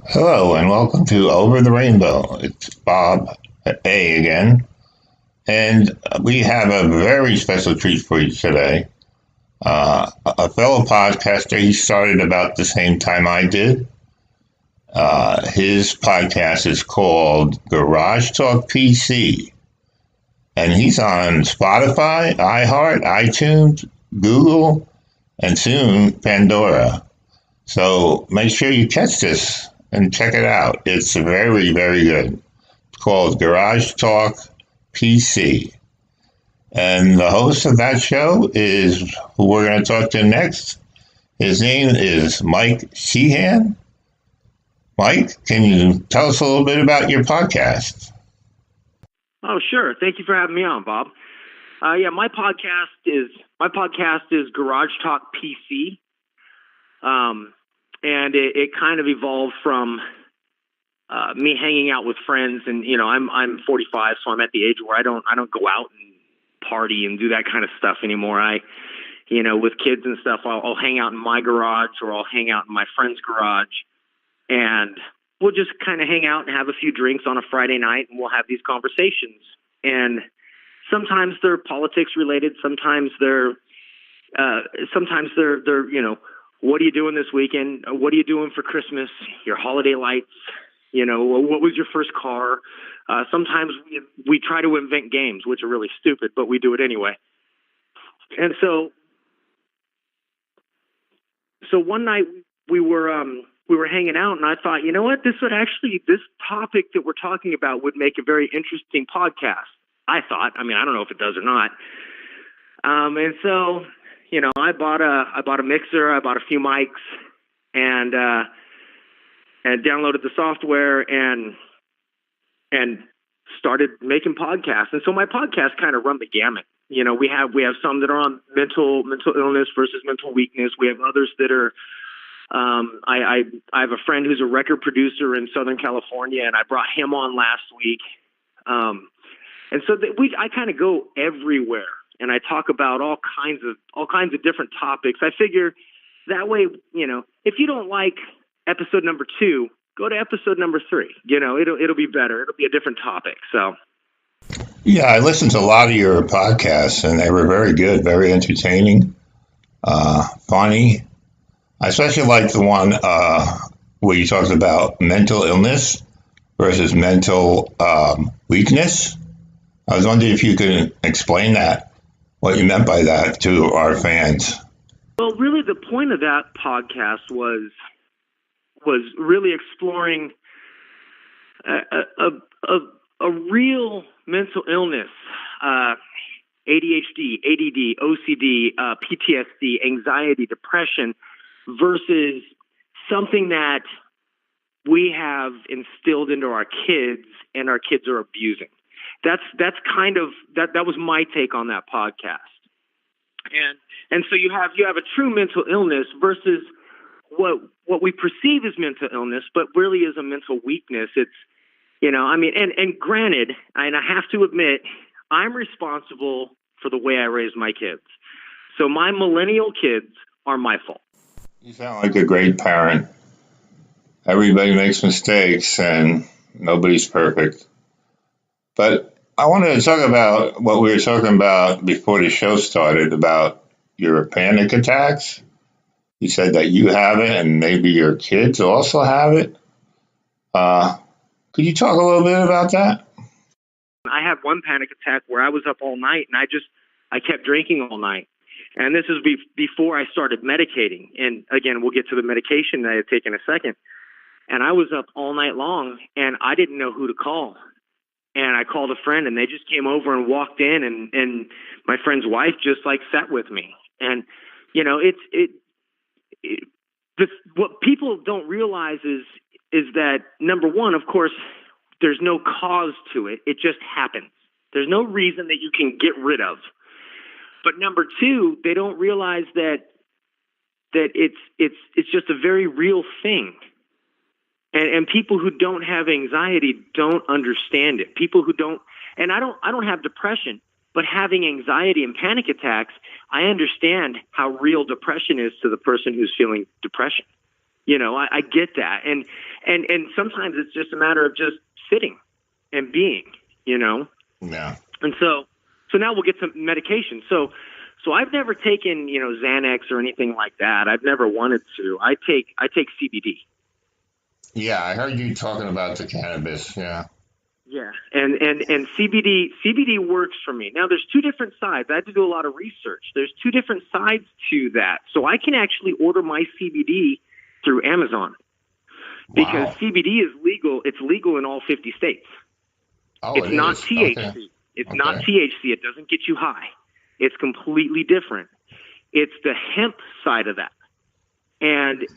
Hello and welcome to Over the Rainbow. It's Bob A again, and we have a very special treat for you today. A fellow podcaster, he started about the same time I did. His podcast is called Garage Talk PC, and he's on Spotify, iHeart, iTunes, Google, and soon Pandora. So make sure you catch this and check it out. It's very, very good. It's called Garage Talk PC. And the host of that show is who we're going to talk to next. His name is Mike Sheahan. Mike, can you tell us a little bit about your podcast? Oh, sure. Thank you for having me on, Bob. My podcast is Garage Talk PC. And it kind of evolved from me hanging out with friends, and I'm 45, so I'm at the age where I don't go out and party and do that kind of stuff anymore. With kids and stuff, I'll hang out in my garage or I'll hang out in my friend's garage, and we'll just kind of hang out and have a few drinks on a Friday night, and we'll have these conversations. And sometimes they're politics related, sometimes they're what are you doing this weekend? What are you doing for Christmas? Your holiday lights? What was your first car? Sometimes we try to invent games, which are really stupid, but we do it anyway. And so one night we were hanging out, and I thought, you know what? This topic that we're talking about would make a very interesting podcast. I thought. I mean, I don't know if it does or not. And so, I bought a mixer, I bought a few mics, and downloaded the software and started making podcasts. And so my podcast kind of run the gamut. We have some that are on mental illness versus mental weakness. We have others that are I have a friend who's a record producer in Southern California, and I brought him on last week. And so I kind of go everywhere. And I talk about all kinds of different topics. I figure that way, if you don't like episode number 2, go to episode number 3. It'll be better. It'll be a different topic. So, yeah, I listened to a lot of your podcasts, and they were very good, very entertaining, funny. I especially liked the one where you talked about mental illness versus mental weakness. I was wondering if you could explain that. What you meant by that to our fans? Well, really, the point of that podcast was really exploring a real mental illness, ADHD, ADD, OCD, PTSD, anxiety, depression, versus something that we have instilled into our kids and our kids are abusing. That's kind of that was my take on that podcast. And so you have a true mental illness versus what we perceive as mental illness, but really is a mental weakness. It's and granted, and I have to admit, I'm responsible for the way I raise my kids. So my millennial kids are my fault. You sound like a great parent. Everybody makes mistakes and nobody's perfect. But I wanted to talk about what we were talking about before the show started about your panic attacks. You said that you have it and maybe your kids also have it. Could you talk a little bit about that? I had one panic attack where I was up all night and I kept drinking all night. And this is before I started medicating. And again, we'll get to the medication that I had taken in a second. And I was up all night long and I didn't know who to call. And I called a friend and they just came over and walked in and my friend's wife just sat with me. And, what people don't realize is that number one, of course, there's no cause to it. It just happens. There's no reason that you can get rid of. But number two, they don't realize that it's just a very real thing. And people who don't have anxiety don't understand it. People who don't, and I don't have depression, but having anxiety and panic attacks, I understand how real depression is to the person who's feeling depression. I get that. And sometimes it's just a matter of just sitting and being, Yeah. And so now we'll get some medication. So I've never taken, Xanax or anything like that. I've never wanted to. I take CBD. Yeah, I heard you talking about the cannabis. Yeah. Yeah, and CBD works for me. Now, there's two different sides. I had to do a lot of research. There's two different sides to that. So I can actually order my CBD through Amazon because Wow. CBD is legal. It's legal in all 50 states. Oh, It's not is. THC. Okay. It's not THC. It doesn't get you high. It's completely different. It's the hemp side of that. And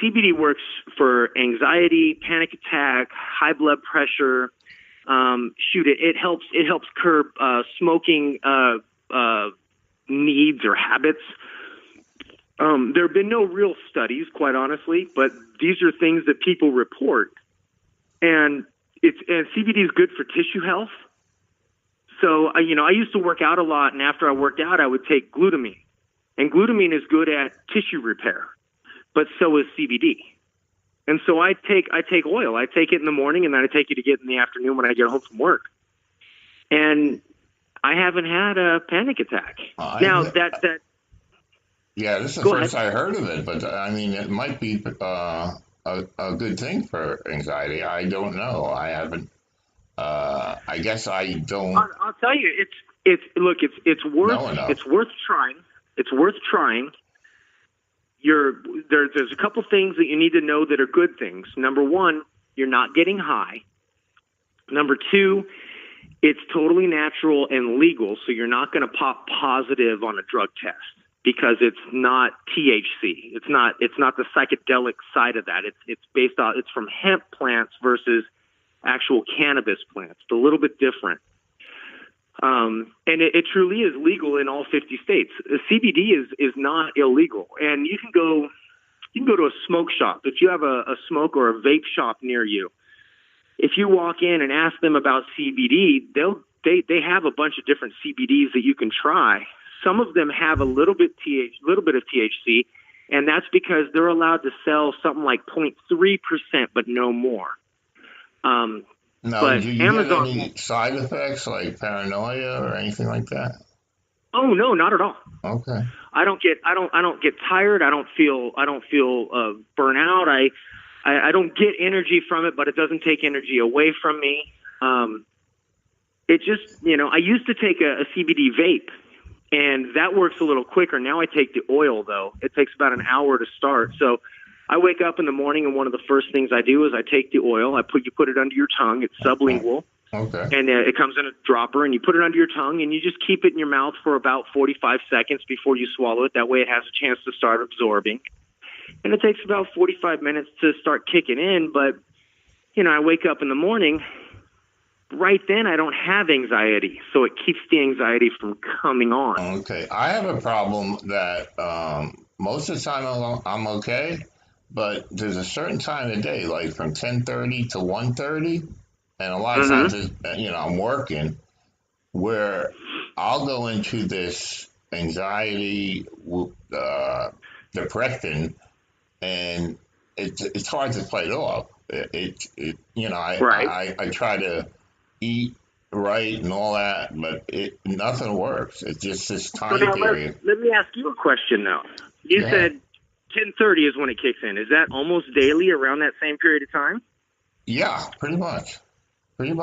CBD works for anxiety, panic attack, high blood pressure. It helps curb smoking needs or habits. There have been no real studies, quite honestly, but these are things that people report. And CBD is good for tissue health. So I used to work out a lot, and after I worked out, I would take glutamine, and glutamine is good at tissue repair, but so is CBD. And so I take oil. I take it in the morning, and then I take it again in the afternoon when I get home from work. And I haven't had a panic attack. Yeah, this is the first I heard of it, but I mean, it might be a good thing for anxiety. I don't know. I haven't. I guess I don't. I'll tell you, it's worth trying. It's worth trying. There's a couple things that you need to know that are good things. Number one, you're not getting high. Number two, it's totally natural and legal, so you're not going to pop positive on a drug test because it's not THC. It's not the psychedelic side of that. It's from hemp plants versus actual cannabis plants. It's a little bit different. And it truly is legal in all 50 states. CBD is not illegal, and you can go to a smoke shop. If you have a smoke or a vape shop near you, if you walk in and ask them about CBD, they have a bunch of different CBDs that you can try. Some of them have a little bit of THC, and that's because they're allowed to sell something like 0.3%, but no more. Now, do you get any side effects like paranoia or anything like that? Oh no, not at all. Okay. I don't get tired. I don't feel burnout. I don't get energy from it, but it doesn't take energy away from me. It just, I used to take a CBD vape, and that works a little quicker. Now I take the oil though. It takes about an hour to start. So I wake up in the morning, and one of the first things I do is I take the oil. You put it under your tongue. It's sublingual. Okay. And it comes in a dropper, and you put it under your tongue, and you just keep it in your mouth for about 45 seconds before you swallow it. That way it has a chance to start absorbing. And it takes about 45 minutes to start kicking in. But, I wake up in the morning. Right then, I don't have anxiety, so it keeps the anxiety from coming on. Okay. I have a problem that most of the time I'm okay. But there's a certain time of day, like from 10:30 to 1:30, and a lot of times, I'm working, where I'll go into this anxiety, depression, and it's hard to fight off. I try to eat right and all that, but nothing works. It's just this time period. Let me ask you a question now. You said 10:30 is when it kicks in. Is that almost daily around that same period of time? Yeah, pretty much. Then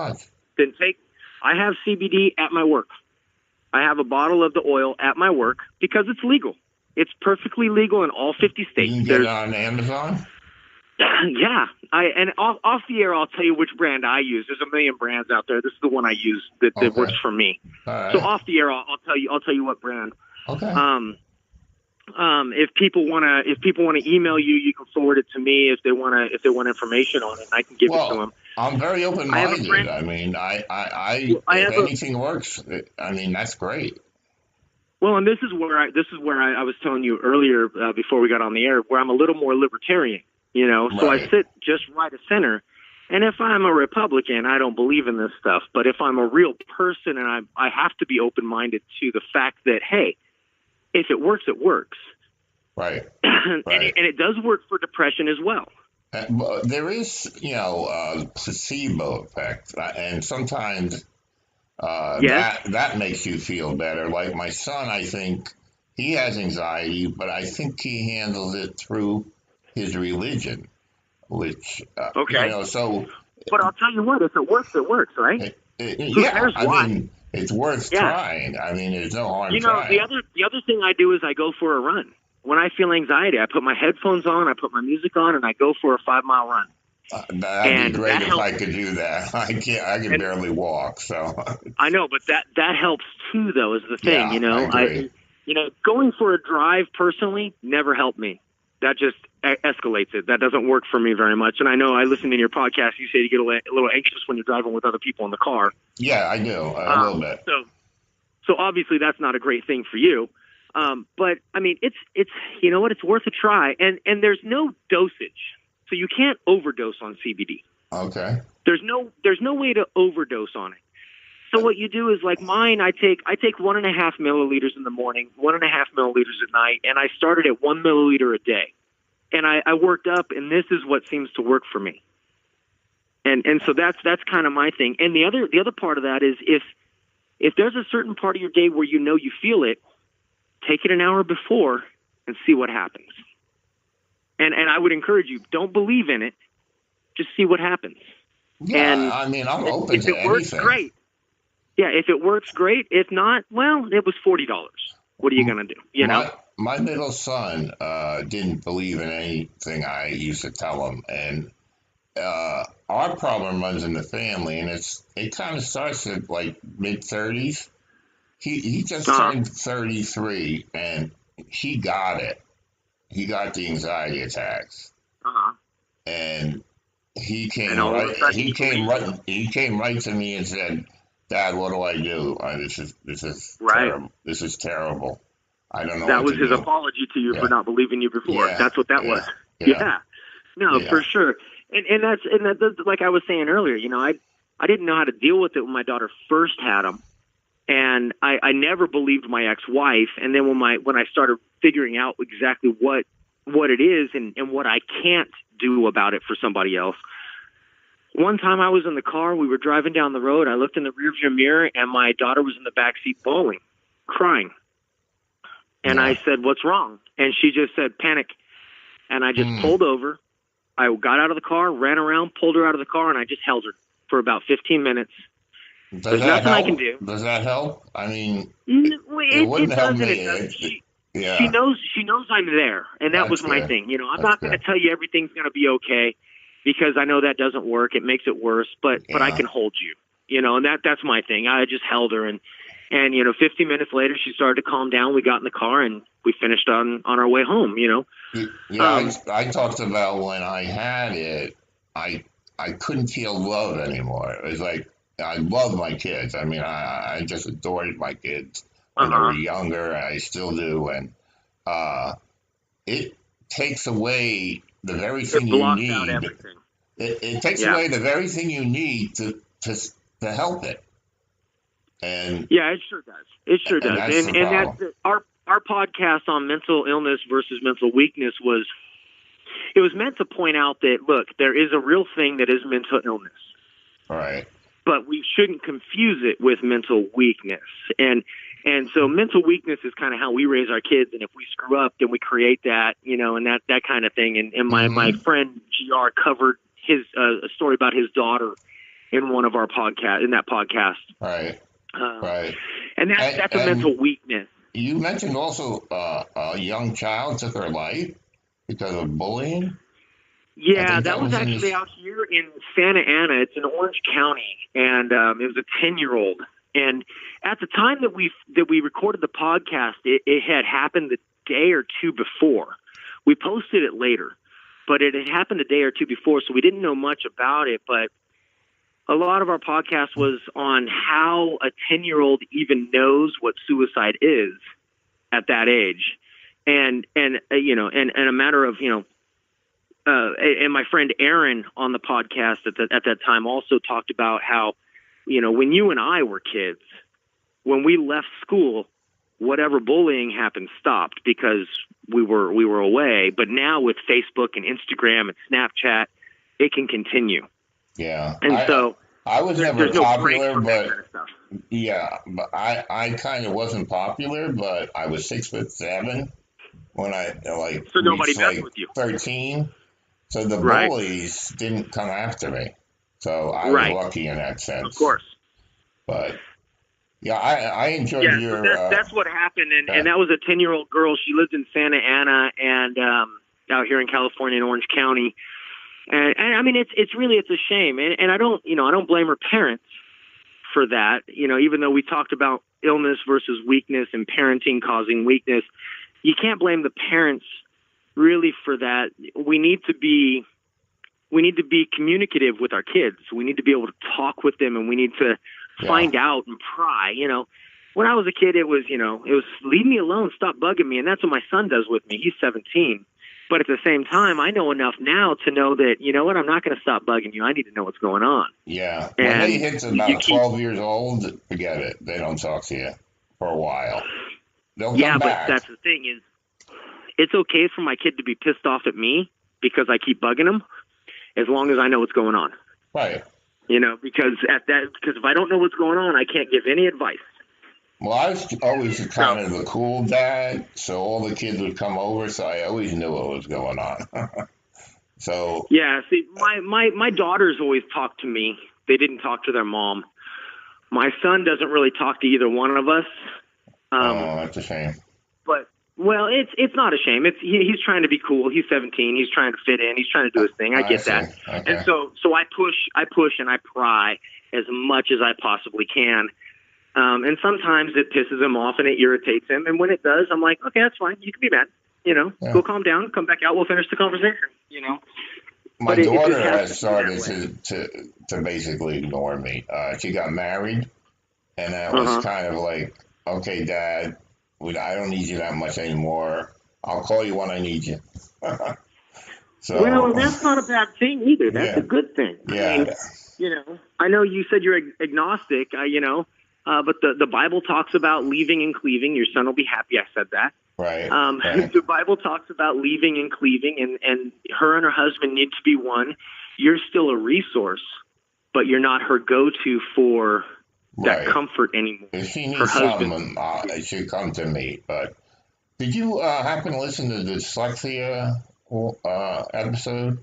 I have CBD at my work. I have a bottle of the oil at my work because it's legal. It's perfectly legal in all 50 states. You can get it on Amazon? Yeah. Off the air, I'll tell you which brand I use. There's a million brands out there. This is the one I use that works for me. All right. So off the air, I'll tell you what brand. Okay. If people want to email you, you can forward it to me. If they want information on it, I can give it to them. I'm very open-minded. I mean, if anything works, that's great. Well, and this is where I was telling you earlier before we got on the air, where I'm a little more libertarian. So I sit just right of center. And if I'm a Republican, I don't believe in this stuff. But if I'm a real person, and I have to be open-minded to the fact that, hey, if it works, it works. Right. and Right. it does work for depression as well. There is, a placebo effect, and sometimes Yes. that makes you feel better. Like my son, I think he has anxiety, but I think he handles it through his religion, which Okay. so But I'll tell you what, if it works, right? Who yeah. cares I why? mean, it's worth Yeah. trying. I mean, there's no harm The trying. other thing I do is I go for a run. When I feel anxiety, I put my headphones on, I put my music on, and I go for a 5 mile run. That'd be And great that if I helps. could do that. I can't. I can And barely walk. So I know, but that helps too, though, is the thing. yeah, I agree. Going for a drive personally never helped me. That just escalates it. That doesn't work for me very much. And I know I listened in your podcast. You say you get a little anxious when you're driving with other people in the car. Yeah, I do a little bit. So obviously that's not a great thing for you. But I mean, it's you know what? It's worth a try. And there's no dosage, so you can't overdose on CBD. Okay. There's no way to overdose on it. So what you do is like mine. I take 1.5 milliliters in the morning, 1.5 milliliters at night, and I started at 1 milliliter a day. And I worked up, and this is what seems to work for me. And so that's kind of my thing. And the other part of that is if there's a certain part of your day where you feel it, take it an hour before and see what happens. And I would encourage you, don't believe in it, just see what happens. Yeah, And I mean, I'm open if to it works, anything. great. Yeah, if it works, great. If not, well, it was $40. What are you going to do? You know? My middle son didn't believe in anything I used to tell him, and our problem runs in the family, and it kind of starts at like mid-30s. He just turned 33, and he got it. He got the anxiety attacks, and he came And all of a right. sudden He came right. He came right to me and said, "Dad, what do I do? This is right. terrible. This is terrible. I don't know That what was to his do." apology to you Yeah. for not believing you before. Yeah. That's what that was. Yeah. No, Yeah. for sure. And that's like I was saying earlier. I didn't know how to deal with it when my daughter first had them, and I never believed my ex-wife. And then when I started figuring out exactly what it is and what I can't do about it for somebody else. One time I was in the car, we were driving down the road. I looked in the rearview mirror, and my daughter was in the backseat bawling, crying. And I said, "What's wrong?" And she just said, "Panic." And I just pulled over. I got out of the car, ran around, pulled her out of the car, and I just held her for about 15 minutes. There's nothing I can do. Does that help? I mean, it wouldn't help doesn't. me. It doesn't. Yeah. She knows I'm there, and that was my thing. I'm not going to tell you everything's going to be okay, because I know that doesn't work. It makes it worse, but I can hold you, and that's my thing. I just held her, and 15 minutes later, she started to calm down. We got in the car, and we finished on our way home, Yeah, I talked about when I had it, I couldn't feel love anymore. It was like, I love my kids. I mean, I just adored my kids when they were younger. I still do. And it takes away the very thing you need. Out everything. It takes away the very thing you need to help it. And yeah, it sure does. It sure does. And that's our podcast on mental illness versus mental weakness was meant to point out that, look, there is a real thing that is mental illness. Right. But we shouldn't confuse it with mental weakness. And so mental weakness is kind of how we raise our kids. And if we screw up, then we create that, and that kind of thing. And my friend GR covered his a story about his daughter in one of our podcast, in that podcast. Right. Right. And that's a mental weakness. You mentioned also a young child took her life because of bullying. Yeah, that was actually out here in Santa Ana. It's in Orange County, and it was a 10-year-old. And at the time that we recorded the podcast, it had happened the day or two before. We posted it later, but it had happened a day or two before, so we didn't know much about it. But a lot of our podcast was on how a 10-year-old even knows what suicide is at that age, and a matter of and my friend Aaron on the podcast at that time also talked about how when you and I were kids, when we left school, whatever bullying happened stopped because we were away. But now with Facebook and Instagram and Snapchat, it can continue. Yeah. And I was never there's no popular, break from that but kind of stuff. yeah, but I kind of wasn't popular, but I was 6'7" when I So nobody reached messed with you. 13. So the Right. bullies didn't come after me. So I was Right. lucky in that sense. Of course. But yeah, I enjoyed Yeah, your. so that's what happened, and that was a 10-year-old girl. She lived in Santa Ana and out here in California in Orange County. And I mean, it's a shame, and I don't blame her parents for that. Even though we talked about illness versus weakness and parenting causing weakness, you can't blame the parents really for that. We need to be communicative with our kids. We need to be able to talk with them, and we need to find out and pry. When I was a kid, it was leave me alone, stop bugging me, and that's what my son does with me. He's 17. But at the same time, I know enough now to know that, I'm not going to stop bugging you. I need to know what's going on. Yeah. When they hit about 12 years old, forget it. They don't talk to you for a while. They'll come back. But that's the thing is, it's okay for my kid to be pissed off at me because I keep bugging him, as long as I know what's going on. Right. Because if I don't know what's going on, I can't give any advice. Well, I was always kind of the cool dad, so all the kids would come over, so I always knew what was going on. So yeah, see, my daughters always talk to me. They didn't talk to their mom. My son doesn't really talk to either one of us. That's a shame. But it's not a shame. He's trying to be cool. He's 17. He's trying to fit in. He's trying to do his thing. I get that. Okay. And so I push and I pry as much as I possibly can. And sometimes it pisses him off and it irritates him. And when it does, I'm like, okay, that's fine. You can be mad. Go calm down. Come back out. We'll finish the conversation. My daughter has started to basically ignore me. She got married, and that was kind of like, okay, Dad, I don't need you that much anymore. I'll call you when I need you. Well, that's not a bad thing either. That's a good thing. Yeah. I mean, I know you said you're agnostic, but the Bible talks about leaving and cleaving. Your son will be happy I said that. Right. The Bible talks about leaving and cleaving, and her and her husband need to be one. You're still a resource, but you're not her go-to for that comfort anymore. If she needs something, it should come to me. But did you happen to listen to the dyslexia episode?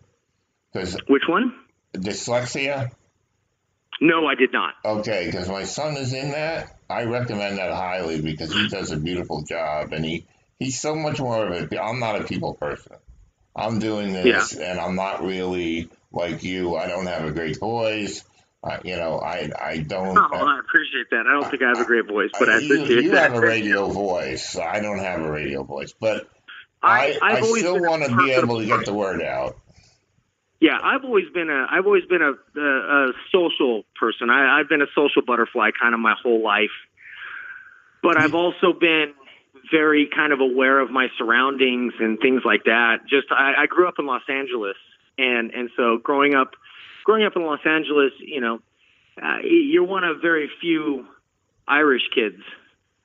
Which one? Dyslexia? No, I did not. Okay, because my son is in that. I recommend that highly because he does a beautiful job, and he's so much more of I'm not a people person. I'm doing this, and I'm not really like you. I don't have a great voice. I don't. Oh, I appreciate that. I don't think I have a great voice, but I appreciate that. You have a radio voice. So I don't have a radio voice, but I still want to be able to get the word out. Yeah, I've always been a social person. I've been a social butterfly kind of my whole life, but I've also been very kind of aware of my surroundings and things like that. I grew up in Los Angeles, and so growing up in Los Angeles, you're one of very few Irish kids,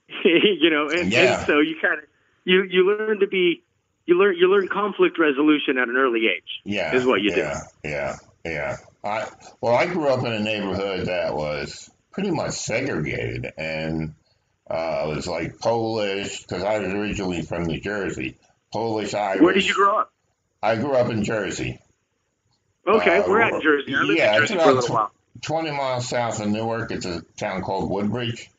and so you kind of you learn to be. You learn conflict resolution at an early age. Yeah, is what you do. Yeah. I grew up in a neighborhood that was pretty much segregated, and it was like Polish because I was originally from New Jersey. Polish, Irish. Where did you grow up? I grew up in Jersey. Okay, we're at Jersey. I lived in Jersey for a little while. 20 miles south of Newark. It's a town called Woodbridge.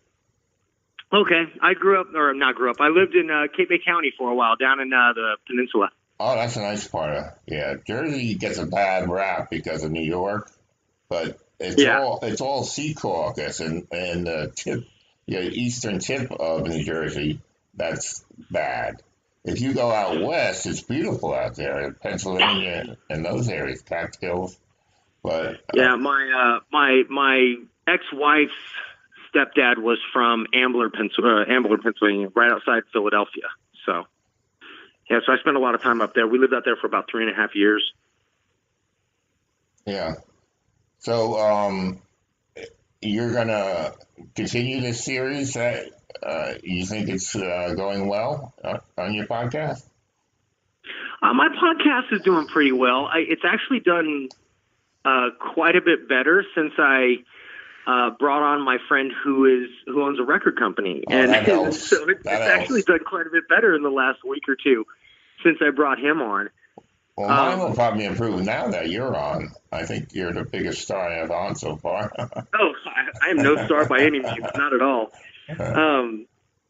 Okay, I lived in Cape May County for a while, down in the peninsula. Oh, that's a nice part of Jersey gets a bad rap because of New York, but it's all Sea Caucus and the eastern tip of New Jersey. That's bad. If you go out west, it's beautiful out there, Pennsylvania and those areas, Catskills. But my ex-wife's stepdad was from Ambler, Pennsylvania, right outside Philadelphia. So I spent a lot of time up there. We lived out there for about 3.5 years. Yeah. So, you're gonna continue this series that you think it's going well on your podcast? My podcast is doing pretty well. It's actually done quite a bit better since I brought on my friend who owns a record company, and so it's actually done quite a bit better in the last week or two since I brought him on. Well, mine will probably improve now that you're on. I think you're the biggest star I have on so far. I am no star by any means, not at all.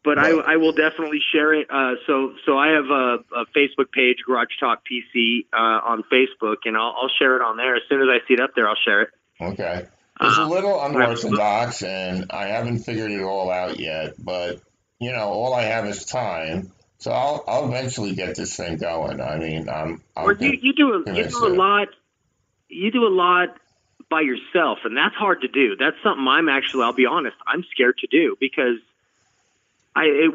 But I will definitely share it. So I have a Facebook page, Garage Talk PC, on Facebook, and I'll share it on there. As soon as I see it up there, I'll share it. Okay. It's a little unorthodox, and I haven't figured it all out yet. But, all I have is time. So I'll eventually get this thing going. I mean, you do a lot by yourself, and that's hard to do. That's something I'll be honest, I'm scared to do, because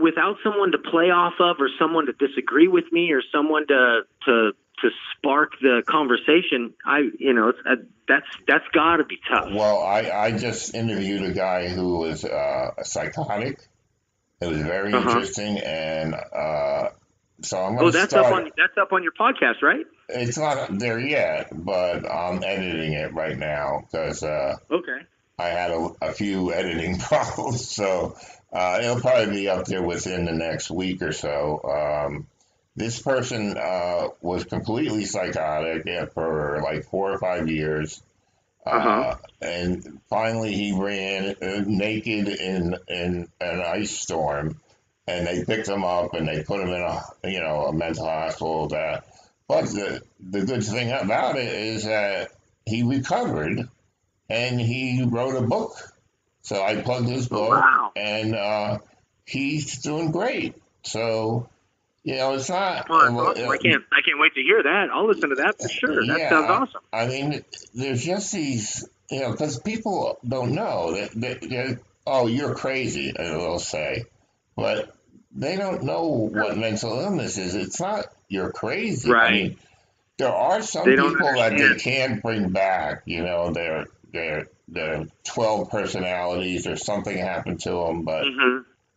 without someone to play off of, or someone to disagree with me, or someone to spark the conversation, that's got to be tough. Well, I just interviewed a guy who was a psychotic. It was very interesting, and so I'm going to start. That's up on your podcast, right? It's not there yet, but I'm editing it right now because okay. I had a few editing problems, so it'll probably be up there within the next week or so. This person was completely psychotic for like 4 or 5 years. And finally he ran naked in an ice storm, and they picked him up and they put him in a mental hospital. But the good thing about it is that he recovered and he wrote a book. So I plugged his book, and he's doing great. So it's not. I can't wait to hear that. I'll listen to that for sure. That sounds awesome. I mean, there's just these, because people don't know that you're crazy, they'll say, but they don't know what mental illness is. It's not you're crazy. Right. I mean, there are some people that they can't bring back. Their 12 personalities or something happened to them, but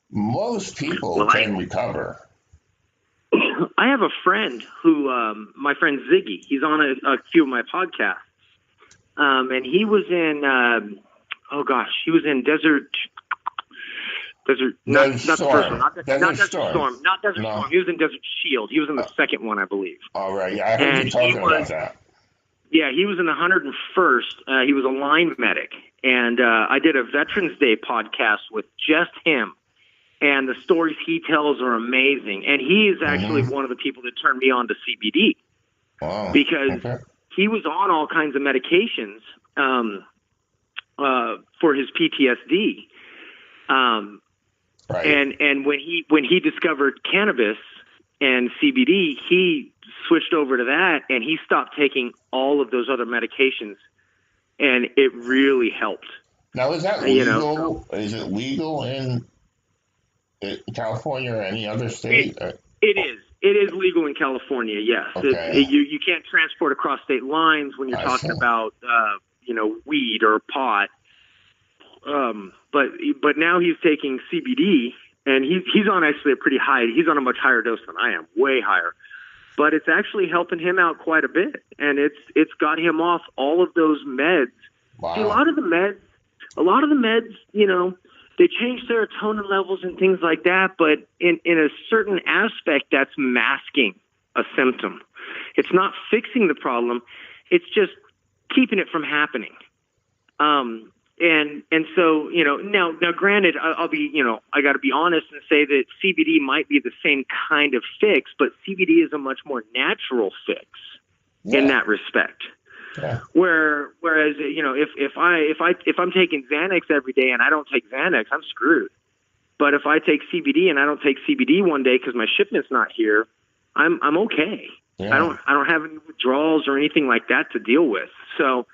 most people can recover. I have a friend who, my friend Ziggy, he's on a few of my podcasts. And he was in, he was in Desert, not the first one, not Desert Storm. He was in Desert Shield. He was in the second one, I believe. All right. Yeah, I heard you talking about that. Yeah, he was in the 101st. He was a line medic. And I did a Veterans Day podcast with just him. And the stories he tells are amazing. And he is actually one of the people that turned me on to CBD. Wow. Because he was on all kinds of medications for his PTSD. Right. And when he discovered cannabis and CBD, he switched over to that, and he stopped taking all of those other medications, and it really helped. Now, is that legal? Is it legal in California or any other state? It is. It is legal in California, yes. Okay. You can't transport across state lines when you're talking about weed or pot. But now he's taking CBD, and he's on actually he's on a much higher dose than I am, way higher. But it's actually helping him out quite a bit, and it's got him off all of those meds. Wow. See, a lot of the meds, they change serotonin levels and things like that, but in a certain aspect, that's masking a symptom. It's not fixing the problem. It's just keeping it from happening. And so, now granted, I got to be honest and say that CBD might be the same kind of fix, but CBD is a much more natural fix in that respect. Yeah. Whereas, if I'm taking Xanax every day and I don't take Xanax, I'm screwed. But if I take CBD and I don't take CBD one day because my shipment's not here, I'm okay. Yeah. I don't have any withdrawals or anything like that to deal with. So,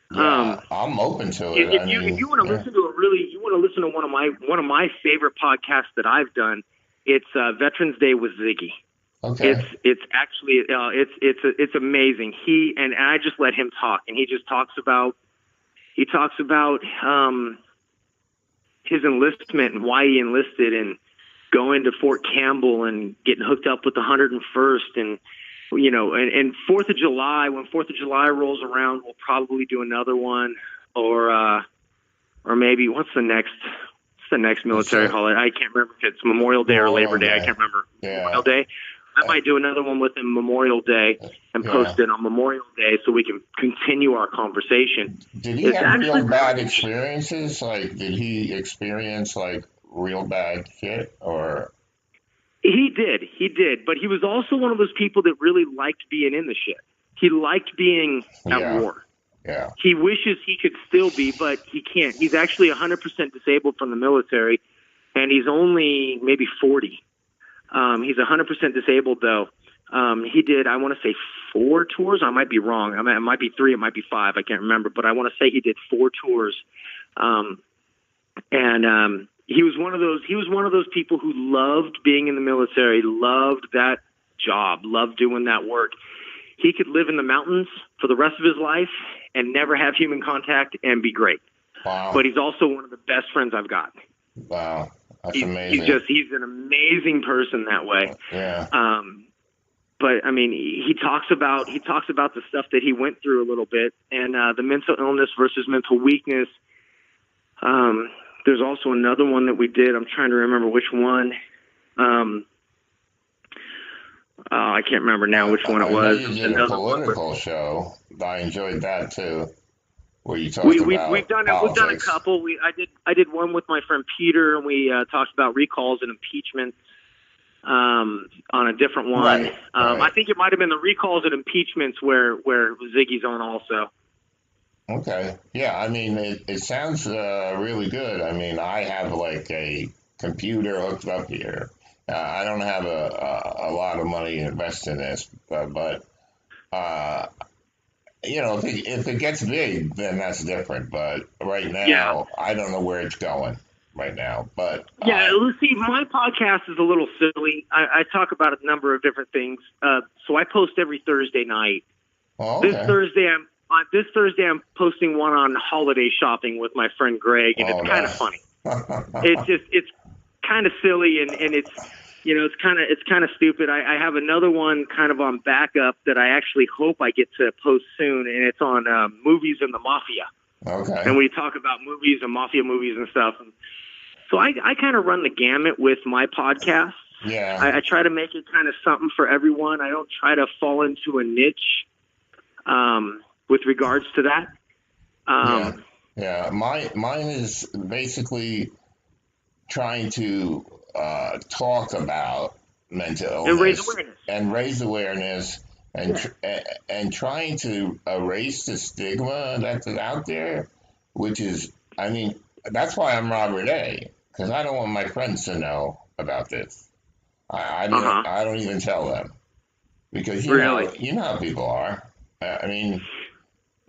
I'm open to it. If you want to listen to one of my favorite podcasts that I've done, it's Veterans Day with Ziggy. Okay. It's actually it's amazing. And I just let him talk, and he just talks about He talks about his enlistment and why he enlisted, and going to Fort Campbell and getting hooked up with the 101st, and and 4th of July. When 4th of July rolls around, we'll probably do another one, or maybe what's the next military holiday? I can't remember if it's Memorial Day or Labor Day. I can't remember. Yeah. Memorial Day. I might do another one with him Memorial Day and post it on Memorial Day so we can continue our conversation. Did he have real bad experiences? Like, did he experience like real bad shit, or? He did, but he was also one of those people that really liked being in the shit. He liked being at war. Yeah. He wishes he could still be, but he can't. He's actually 100% disabled from the military, and he's only maybe 40. He's 100% disabled, though. He did, I want to say, 4 tours. I might be wrong. I mean, it might be 3, it might be 5. I can't remember, but I want to say he did 4 tours. He was one of those people who loved being in the military, loved that job, loved doing that work. He could live in the mountains for the rest of his life and never have human contact and be great. Wow. But he's also one of the best friends I've got. Wow. That's amazing. He's an amazing person that way. Yeah. But I mean, he talks about the stuff that he went through a little bit, and the mental illness versus mental weakness. There's also another one that we did. I'm trying to remember which one. I can't remember now which one it was. You did a political show. I enjoyed that too. Where you talked about we've done a couple. I did one with my friend Peter, and we talked about recalls and impeachments on a different one. Right. I think it might have been the recalls and impeachments where Ziggy's on also. Okay. Yeah, I mean, it sounds really good. I mean, I have like a computer hooked up here. I don't have a lot of money to invest in this, but if it gets big, then that's different. But right now, I don't know where it's going right now. But let's see. My podcast is a little silly. I talk about a number of different things. So I post every Thursday night. Oh, okay. This Thursday, I'm posting one on holiday shopping with my friend Greg, and it's kind of funny. It's kind of silly, and it's it's kind of stupid. I have another one kind of on backup that I actually hope I get to post soon, and it's on movies and the mafia. Okay. And we talk about movies and mafia movies and stuff. And so I kind of run the gamut with my podcast. Yeah. I try to make it kind of something for everyone. I don't try to fall into a niche. With regards to that. Mine is basically trying to talk about mental illness and raise awareness and trying to erase the stigma that's out there, which is, I mean, that's why I'm Robert A., because I don't want my friends to know about this. I don't even tell them, because you know how people are. I mean.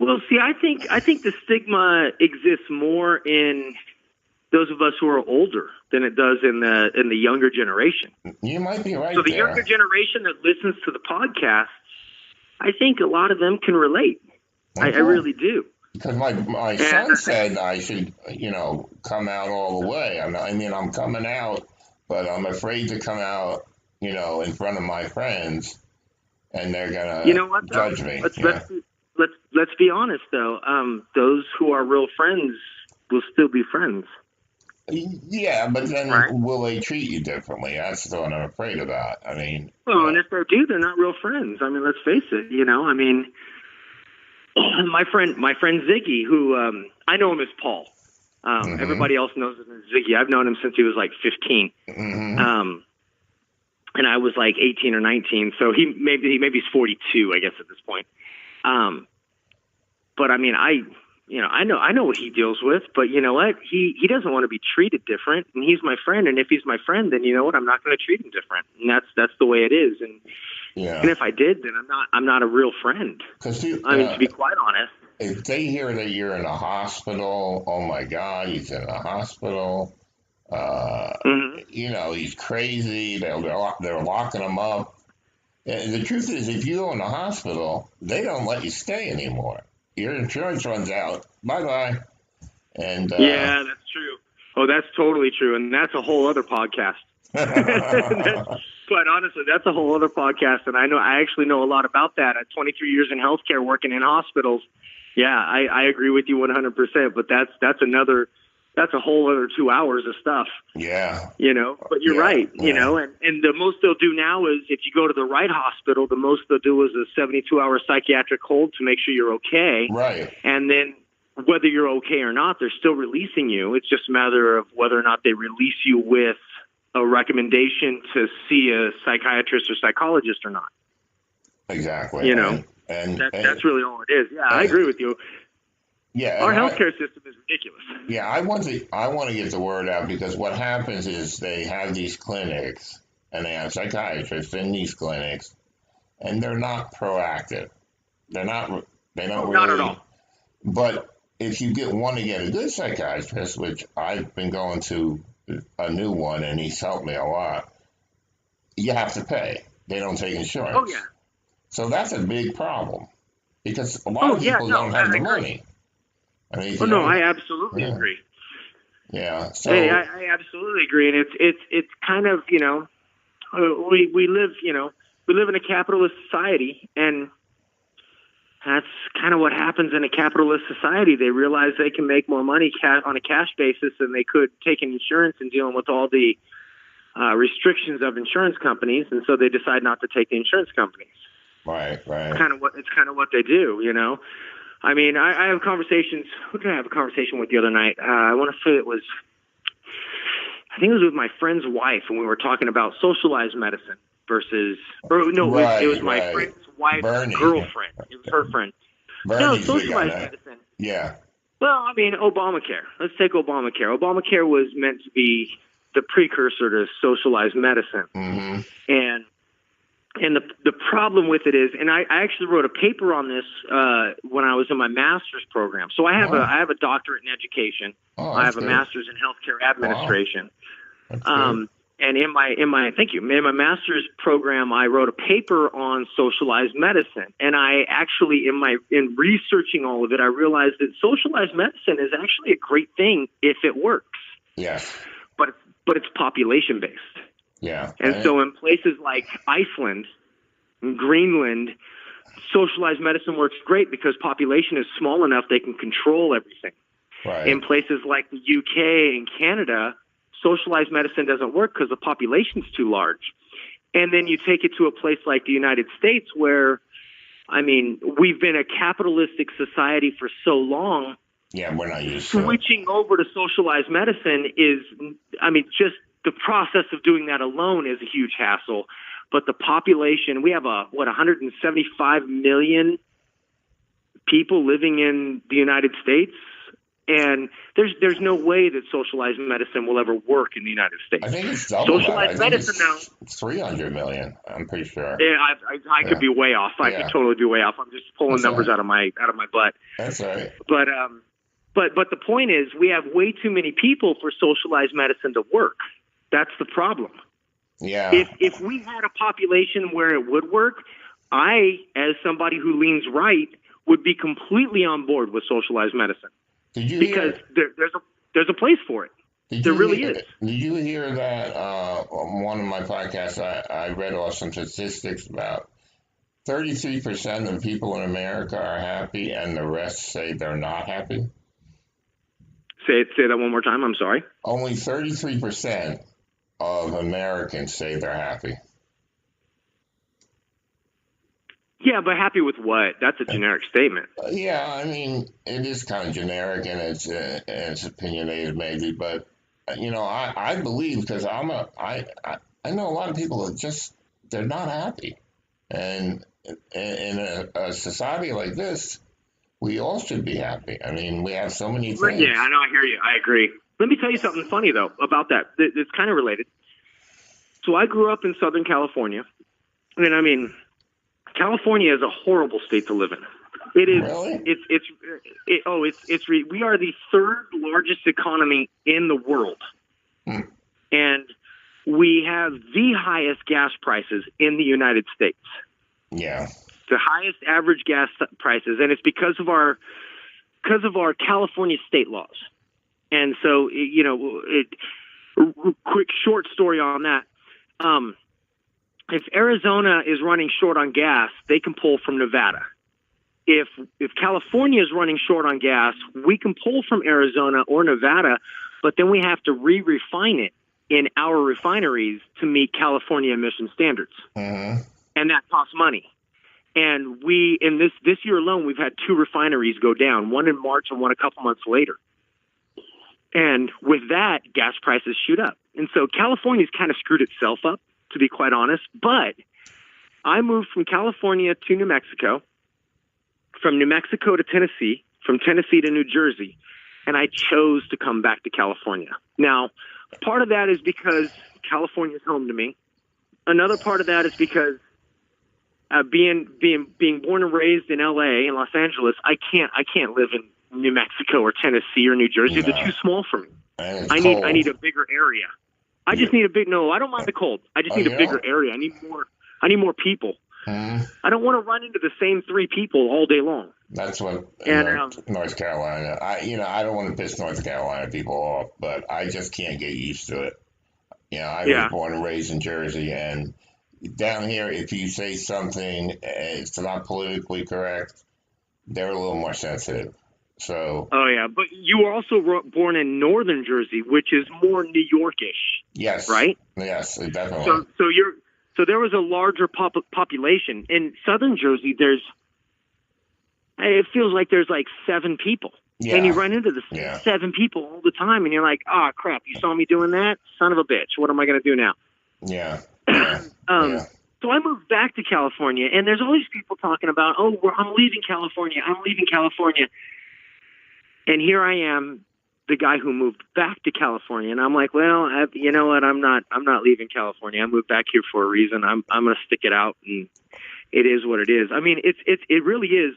Well, see, I think the stigma exists more in those of us who are older than it does in the younger generation. You might be right. So the younger generation that listens to the podcast, I think a lot of them can relate. Okay. I really do. Because my son said I should, come out all the way. I mean, I'm coming out, but I'm afraid to come out, in front of my friends, and they're gonna judge me. Let's be honest, though. Those who are real friends will still be friends. Yeah, but then will they treat you differently? That's what I'm afraid about. I mean, and if they do, they're not real friends. I mean, let's face it. I mean, my friend Ziggy, who I know him as Paul. Everybody else knows him as Ziggy. I've known him since he was like 15. Mm-hmm. And I was like 18 or 19, so maybe he's 42, I guess, at this point. But I mean, I know what he deals with, but you know what? He doesn't want to be treated different, and he's my friend. And if he's my friend, then you know what? I'm not going to treat him different, and that's the way it is. And and if I did, then I'm not a real friend. To be quite honest, if they hear that you're in a hospital, oh my God, he's in a hospital. He's crazy. They're locking him up. The truth is, if you go in the hospital, they don't let you stay anymore. your insurance runs out. Bye-bye. And yeah, that's true. Oh, that's totally true. And that's a whole other podcast. But honestly, that's a whole other podcast. And I actually know a lot about that. At 23 years in healthcare, working in hospitals. Yeah, I agree with you 100%. But that's a whole other 2 hours of stuff. Yeah. But you're right, and the most they'll do now is if you go to the right hospital, the most they'll do is a 72-hour psychiatric hold to make sure you're okay. Right. And then whether you're okay or not, they're still releasing you. It's just a matter of whether or not they release you with a recommendation to see a psychiatrist or psychologist or not. Exactly. And that's really all it is. Yeah, I agree with you. Yeah, our healthcare system is ridiculous. Yeah, I want to get the word out, because what happens is they have these clinics and they have psychiatrists in these clinics, and they're not proactive. They don't really. Not at all. But if you want to get a good psychiatrist, which I've been going to a new one, and he's helped me a lot, you have to pay. They don't take insurance. Oh yeah. So that's a big problem, because a lot of people don't have the money. I mean, I absolutely agree. Yeah. So, hey, I absolutely agree, and it's kind of we live in a capitalist society, and that's kind of what happens in a capitalist society. They realize they can make more money on a cash basis than they could taking insurance and dealing with all the restrictions of insurance companies, and so they decide not to take the insurance companies. Right. It's kind of what they do, I mean, I have conversations. Who did I have a conversation with the other night? I want to say it was with my friend's wife, and we were talking about socialized medicine versus, it was my friend's wife's girlfriend. It was her friend. Bernie's socialized medicine. Yeah. Well, I mean, Obamacare. Let's take Obamacare. Obamacare was meant to be the precursor to socialized medicine. Mm-hmm. And the problem with it is, and I actually wrote a paper on this when I was in my master's program. So I have a doctorate in education. I have a master's in healthcare administration. Wow. And in my master's program, I wrote a paper on socialized medicine. And I actually, in researching all of it, I realized that socialized medicine is actually a great thing if it works. Yes. But it's population based. Yeah. And so in places like Iceland and Greenland, socialized medicine works great because population is small enough they can control everything. Right. In places like the UK and Canada, socialized medicine doesn't work because the population's too large. And then you take it to a place like the United States where, I mean, we've been a capitalistic society for so long. Yeah, we're not used to it. Switching over to socialized medicine is, I mean, just the process of doing that alone is a huge hassle. But the population, we have 175 million people living in the United States, and there's no way that socialized medicine will ever work in the United States. I think it's double socialized medicine now. It's 300 million. I'm pretty sure. Yeah, I could be way off. I could totally be way off. I'm just pulling numbers out of my butt. That's right. But the point is, we have way too many people for socialized medicine to work. That's the problem. Yeah. If we had a population where it would work, I, as somebody who leans right, would be completely on board with socialized medicine. Because there's a place for it. There really is. Did you hear that on one of my podcasts? I read off some statistics about 33% of people in America are happy, and the rest say they're not happy. Say that one more time. I'm sorry. Only 33% of Americans say they're happy. Yeah, but happy with what? That's a generic statement. Yeah, I mean, it is kind of generic, and it's opinionated maybe, but I believe, because I know a lot of people that just, they're not happy, and in a society like this, we all should be happy. I mean, we have so many things. Yeah, I know. I hear you. I agree. Let me tell you something funny, though, about that. It's kind of related. So I grew up in Southern California. And, I mean, California is a horrible state to live in. It is. Really? We are the third largest economy in the world. And we have the highest gas prices in the United States. Yeah. The highest average gas prices, and it's because of our California state laws. And so, quick short story on that. If Arizona is running short on gas, they can pull from Nevada. If California is running short on gas, we can pull from Arizona or Nevada, but then we have to re-refine it in our refineries to meet California emission standards. And that costs money. And in this year alone, we've had 2 refineries go down, one in March and one a couple months later. And with that, gas prices shoot up. And so California's kind of screwed itself up, to be quite honest. But I moved from California to New Mexico, from New Mexico to Tennessee, from Tennessee to New Jersey, and I chose to come back to California. Now, part of that is because California's home to me. Another part of that is because being born and raised in LA and Los Angeles, I can't live in New Mexico or Tennessee or New Jersey. They're too small for me. I need a bigger area. I just need I don't mind the cold. I just need a bigger area. I need more people. I don't want to run into the same 3 people all day long. That's what North Carolina. I don't want to piss North Carolina people off, but I just can't get used to it. I was born and raised in Jersey, and down here, if you say something it's not politically correct, they're a little more sensitive. So. Oh yeah, but you were also born in northern Jersey, which is more New Yorkish. Yes. Right. Yes, definitely. So there was a larger population in southern Jersey. It feels like there's like 7 people, and you run into the 7 people all the time, and you're like, oh crap, you saw me doing that, son of a bitch. What am I going to do now? Yeah. So I moved back to California, and there's all these people talking about, I'm leaving California. I'm leaving California. And here I am, the guy who moved back to California, and I'm like, well, you know what? I'm not leaving California. I moved back here for a reason. I'm going to stick it out, and it is what it is. I mean, it really is.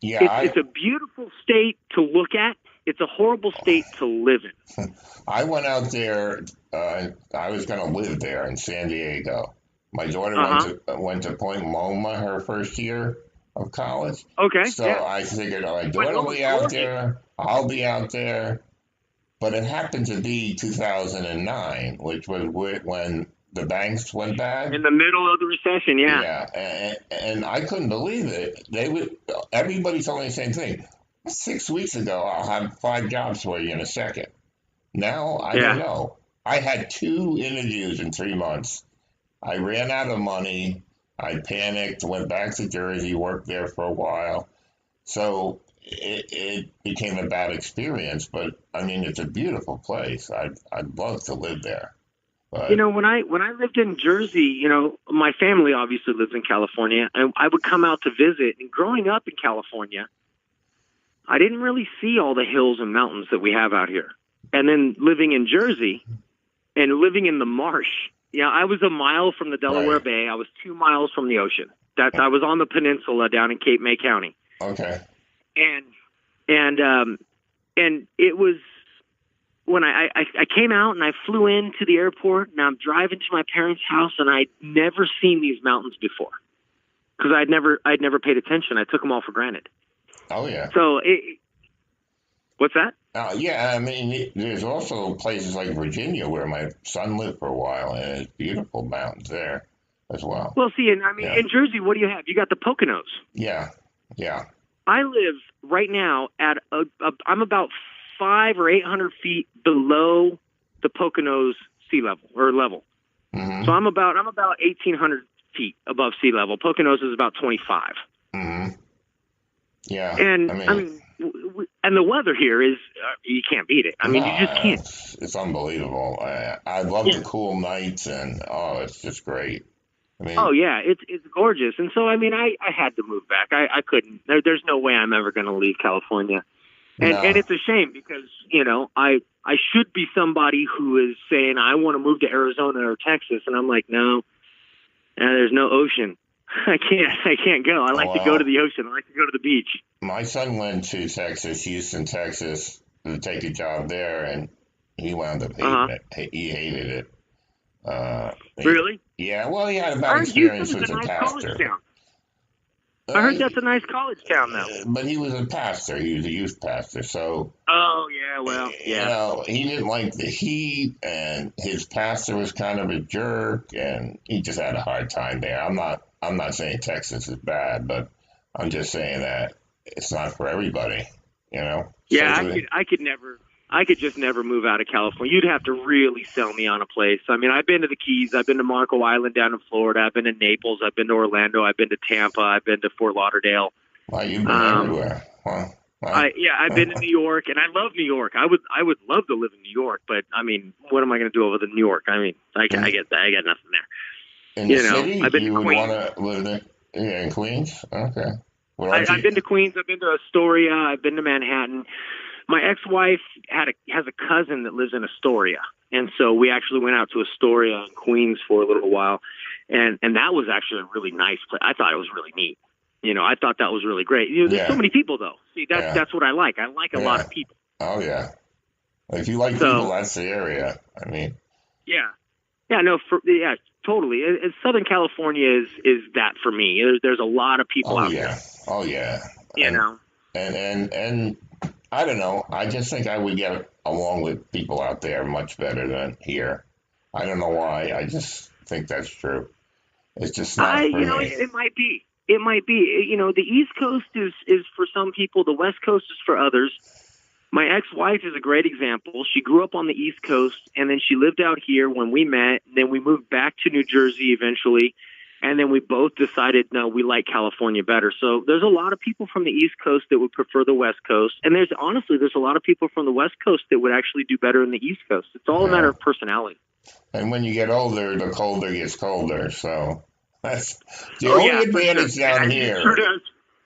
Yeah, it's a beautiful state to look at. It's a horrible state to live in. I went out there. I was going to live there in San Diego. My daughter went to Point Loma her first year of college. Okay. So I figured, my daughter will be out there. I'll be out there. But it happened to be 2009, which was when the banks went bad. In the middle of the recession, yeah. Yeah, and I couldn't believe it. Everybody told me the same thing. 6 weeks ago, I'll have 5 jobs for you in a second. Now, I don't know. I had 2 interviews in 3 months. I ran out of money. I panicked, went back to Jersey, worked there for a while. So it became a bad experience. But, I mean, it's a beautiful place. I'd love to live there. But, when I lived in Jersey, my family obviously lives in California, and I would come out to visit. And growing up in California, I didn't really see all the hills and mountains that we have out here. And then living in Jersey and living in the marsh, I was a mile from the Delaware Bay. I was 2 miles from the ocean. I was on the peninsula down in Cape May County. Okay. And it was when I came out and I flew into the airport, and I'm driving to my parents' house, and I'd never seen these mountains before because I'd never paid attention. I took them all for granted. Oh yeah. So what's that? Yeah, I mean, there's also places like Virginia where my son lived for a while, and it's beautiful mountains there as well. Well, see, in Jersey, what do you have? You got the Poconos. Yeah, yeah. I live right now at I'm about 500 or 800 feet below the Poconos sea level or level. Mm-hmm. So I'm about 1,800 feet above sea level. Poconos is about 25. Mm-hmm. Yeah, and I mean, and the weather here is you can't beat it. I mean, you just can't. It's unbelievable. I love the cool nights, and it's just great. I mean, it's gorgeous. And so, I mean, I had to move back. I couldn't. There's no way I'm ever going to leave California, and it's a shame because I should be somebody who is saying I want to move to Arizona or Texas, and I'm like, no, there's no ocean. I can't go. I like to go to the ocean. I like to go to the beach. My son went to Texas, Houston, Texas, to take a job there, and he wound up hating it. He hated it. Really? Yeah. Well, he had a bad experience with the pastor. I heard that's a nice college town, though. But he was a pastor. He was a youth pastor. So, Oh, yeah, well, yeah. he didn't like the heat, and his pastor was kind of a jerk, and he just had a hard time there. I'm not saying Texas is bad, but I'm just saying that it's not for everybody, Yeah, I could just never move out of California. You'd have to really sell me on a place. I mean, I've been to the Keys. I've been to Marco Island down in Florida. I've been to Naples. I've been to Orlando. I've been to Tampa. I've been to Fort Lauderdale. Well, you've been everywhere. Huh? I've been to New York, and I love New York. I would love to live in New York, but I mean, what am I going to do over in New York? I mean, I get that. I got nothing there. In the city, I've been you to would Queens. want to live in Queens? Okay. I've been to Queens. I've been to Astoria. I've been to Manhattan. My ex-wife has a cousin that lives in Astoria, and so we actually went out to Astoria in Queens for a little while, and that was actually a really nice place. I thought it was really neat. I thought that was really great. There's so many people, though. See, that's what I like. I like a lot of people. Oh yeah, if you like people, that's the area. I mean, totally. Southern California is that for me. There's a lot of people out there. Oh yeah. And I don't know. I just think I would get along with people out there much better than here. I don't know why. I just think that's true. It's just not for me. It might be. It might be. The East Coast is for some people. The West Coast is for others. My ex-wife is a great example. She grew up on the East Coast, and then she lived out here when we met. And then we moved back to New Jersey eventually. And then we both decided, no, we like California better. So there's a lot of people from the East Coast that would prefer the West Coast. And there's a lot of people from the West Coast that would actually do better in the East Coast. It's all a matter of personality. And when you get older, the colder gets colder. So that's the only advantage down here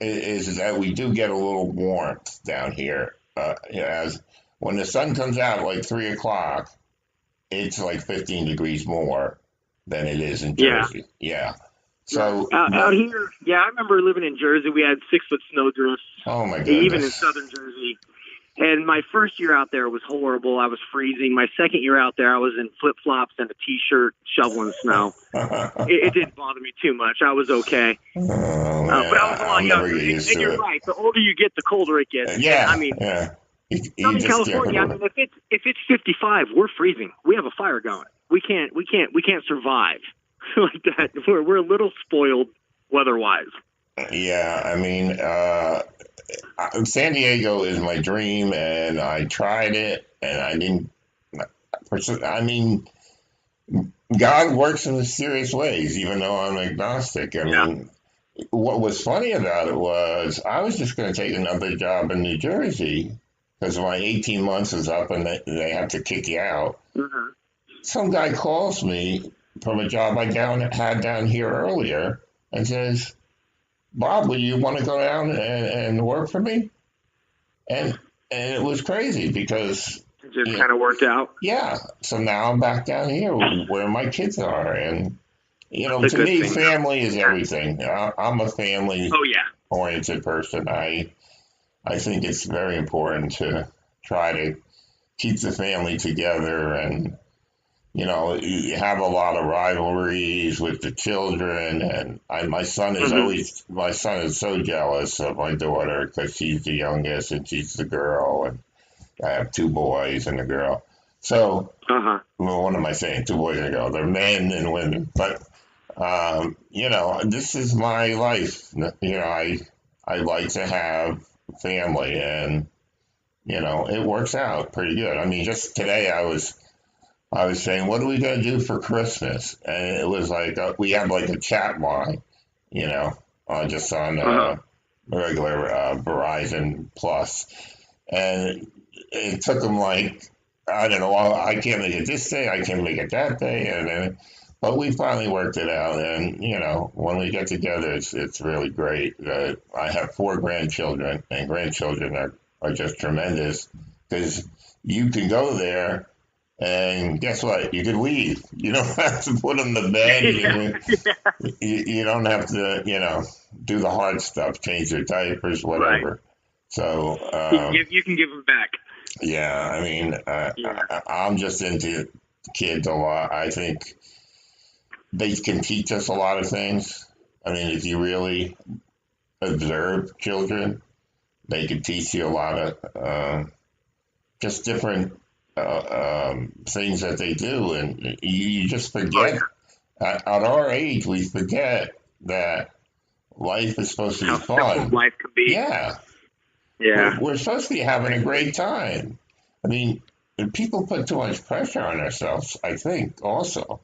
is that we do get a little warmth down here. As when the sun comes out like 3 o'clock, it's like 15 degrees more than it is in Jersey. Yeah. So out here, I remember living in Jersey. We had 6-foot snowdrifts. Oh my goodness! Even in southern Jersey. And my first year out there was horrible. I was freezing. My second year out there, I was in flip flops and a t-shirt shoveling snow. It didn't bother me too much. I was okay. But I was a lot younger. And you're right. The older you get, the colder it gets. Southern California. I mean, if it's 55, we're freezing. We have a fire going. We can't survive like that. We're a little spoiled weather-wise. Yeah, I mean, San Diego is my dream, and I tried it, and I didn't. I mean, God works in mysterious ways, even though I'm agnostic. I mean, what was funny about it was I was just going to take another job in New Jersey because my 18 months is up, and they have to kick you out. Mm-hmm. Some guy calls me from a job I had down here earlier and says, Bob, will you want to go down and work for me? And it was crazy because it just kind of worked out. Yeah. So now I'm back down here where my kids are. And, to me, family is everything. I'm a family-oriented person. I think it's very important to try to keep the family together and, you have a lot of rivalries with the children, and my son is so jealous of my daughter because she's the youngest and she's the girl, and I have 2 boys and a girl. So, well, what am I saying? 2 boys and a girl. They're men and women, but this is my life. I like to have family, and it works out pretty good. I mean, just today I was saying, what are we going to do for Christmas? And it was like, we have like a chat line, just on regular Verizon Plus. And it took them like, I don't know, I can't make it this day, I can't make it that day. But we finally worked it out. And, when we get together, it's really great. I have 4 grandchildren, and grandchildren are just tremendous because you can go there. And guess what? You can leave. You don't have to put them to bed. You don't have to, do the hard stuff, change their diapers, whatever. Right. So you can give them back. Yeah, I mean, I'm just into kids a lot. I think they can teach us a lot of things. I mean, if you really observe children. They can teach you a lot of just different things that they do, and you just forget. At our age, we forget that life is supposed to be How simple fun. life can be. Yeah. Yeah. We're supposed to be having a great time. I mean, people put too much pressure on ourselves, I think, also.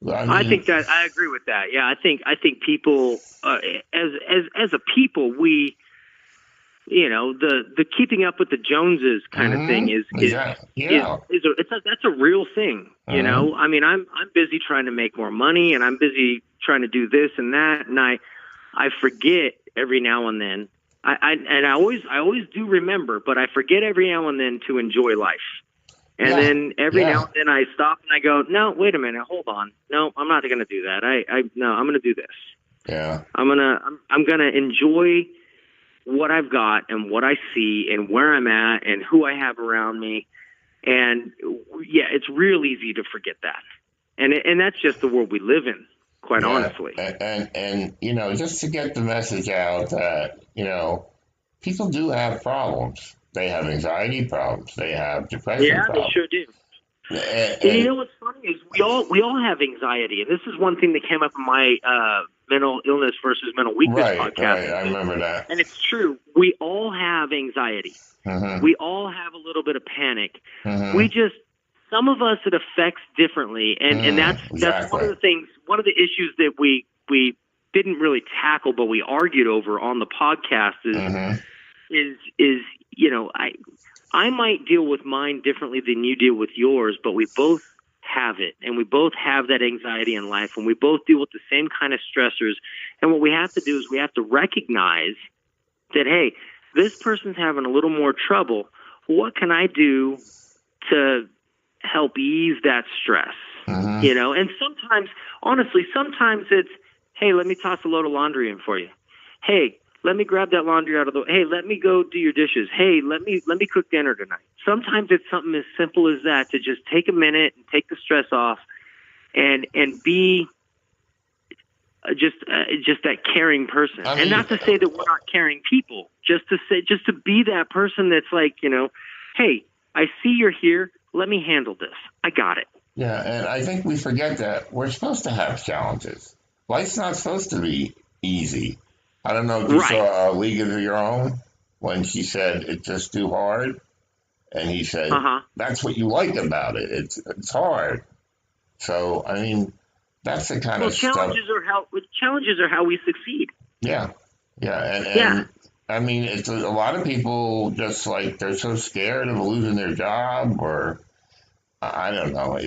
I think that I agree with that. Yeah, I think people as a people, we, the keeping up with the Joneses kind of thing is that's a real thing. I mean, I'm busy trying to make more money, and I'm busy trying to do this and that, and I forget every now and then. I always do remember, but I forget every now and then to enjoy life. And then every now and then I stop and I go, no, wait a minute, hold on. No, I'm not going to do that. No, I'm going to do this. Yeah. I'm going to enjoy what I've got and what I see and where I'm at and who I have around me. And yeah, it's real easy to forget that. And that's just the world we live in, quite honestly. And just to get the message out that, people do have problems. They have anxiety problems. They have depression problems. Yeah, they sure do. And what's funny is we all have anxiety, and this is one thing that came up in my mental illness versus mental weakness podcast. Right, I remember that. And it's true. We all have anxiety. Mm-hmm. We all have a little bit of panic. Mm-hmm. Some of us it affects differently, and that's one of the things. One of the issues that we didn't really tackle, but we argued over on the podcast is I might deal with mine differently than you deal with yours, but we both have it, and we both have that anxiety in life, and we both deal with the same kind of stressors. And what we have to do is we have to recognize that, hey, this person's having a little more trouble. What can I do to help ease that stress? And sometimes it's, hey, let me toss a load of laundry in for you. Hey, let me grab that laundry out of the. Hey, let me go do your dishes. Hey, let me cook dinner tonight. Sometimes it's something as simple as that, to just take a minute and take the stress off, and be just that caring person. And not to say that we're not caring people, just to be that person that's like, hey, I see you're here. Let me handle this. I got it. Yeah, and I think we forget that we're supposed to have challenges. Life's not supposed to be easy. I don't know if you saw A League of Your Own when she said it's just too hard, and he said that's what you like about it. It's hard. So I mean, that's the kind of challenges stuff. Challenges are how we succeed. Yeah, and I mean, it's a lot of people just like they're so scared of losing their job, or I don't know.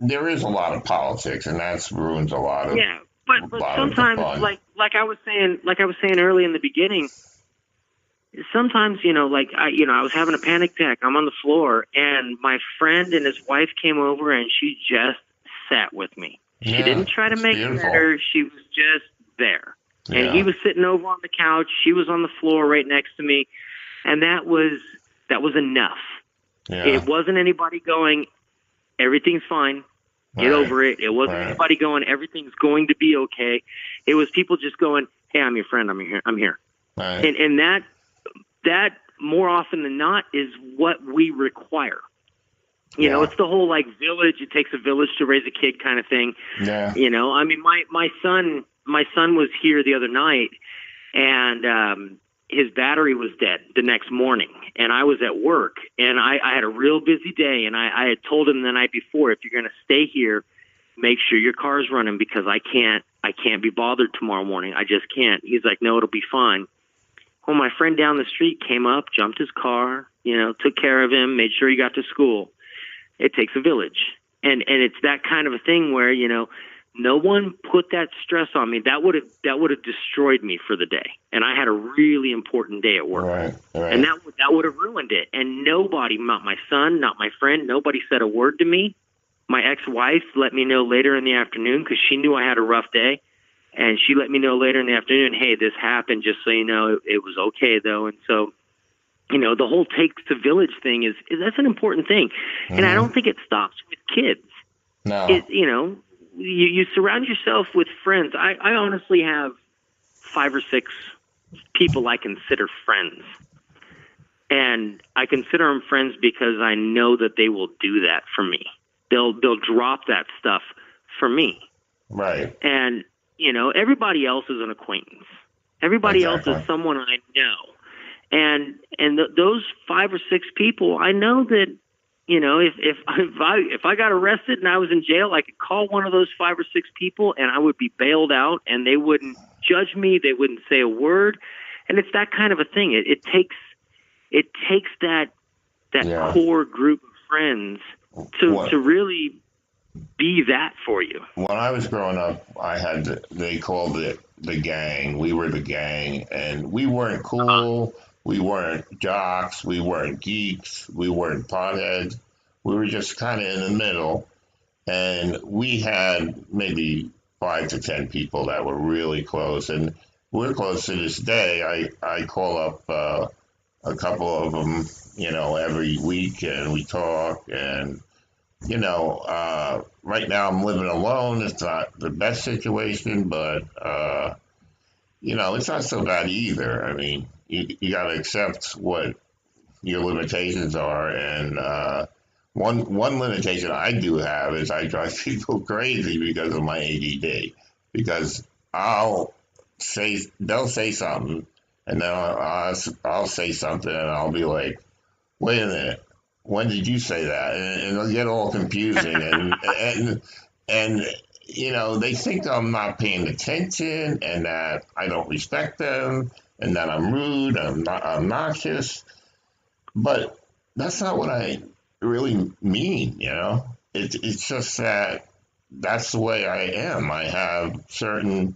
There is a lot of politics, and that's ruins a lot of. Yeah. But sometimes, like I was saying early in the beginning, sometimes, I was having a panic attack. I'm on the floor, and my friend and his wife came over, and she just sat with me. She didn't try to make it better. She was just there. Yeah. And he was sitting over on the couch. She was on the floor right next to me, and that was enough. Yeah. It wasn't anybody going, everything's fine. Get over it. It wasn't anybody going, everything's going to be okay. It was people just going, hey, I'm your friend. I'm here. Right. And that more often than not is what we require. You know, it's the whole village. It takes a village to raise a kid kind of thing. Yeah. I mean, my son was here the other night, and his battery was dead the next morning, and I was at work, and I had a real busy day, and I had told him the night before, if you're going to stay here, make sure your car's running, because I can't be bothered tomorrow morning. I just can't. He's like, no, it'll be fine. Well, my friend down the street came up, jumped his car, took care of him, made sure he got to school. It takes a village. And it's that kind of a thing where, no one put that stress on me. That would have destroyed me for the day. And I had a really important day at work. Right. And that would have ruined it. And nobody, not my son, not my friend, nobody said a word to me. My ex-wife let me know later in the afternoon, because she knew I had a rough day. And she let me know later in the afternoon, hey, this happened, just so you know, it was okay though. And so, the whole takes the village thing that's an important thing. Mm-hmm. And I don't think it stops with kids. No. You surround yourself with friends. I honestly have 5 or 6 people I consider friends. And I consider them friends because I know that they will do that for me. They'll drop that stuff for me. Right. And, you know, everybody else is an acquaintance. Everybody else is someone I know. And those 5 or 6 people, I know that, you know, if I got arrested and I was in jail, I could call one of those 5 or 6 people and I would be bailed out, and they wouldn't judge me. They wouldn't say a word. And it's that kind of a thing. It takes that core group of friends to really be that for you. When I was growing up, they called it the gang. We were the gang, and we weren't cool. We weren't jocks. We weren't geeks. We weren't potheads. We were just kind of in the middle, and we had maybe 5 to 10 people that were really close, and we're close to this day. I call up a couple of them, you know, every week, and we talk. And you know, right now I'm living alone. It's not the best situation, but you know, it's not so bad either. I mean, you got to accept what your limitations are, and one limitation I do have is I drive people crazy because of my ADD. Because they'll say something, and then I'll say something, and I'll be like, wait a minute, when did you say that? And it'll get all confusing, and you know, they think I'm not paying attention, and that I don't respect them, and that I'm rude, I'm not obnoxious. But that's not what I really mean, you know? It's just that that's the way I am. I have certain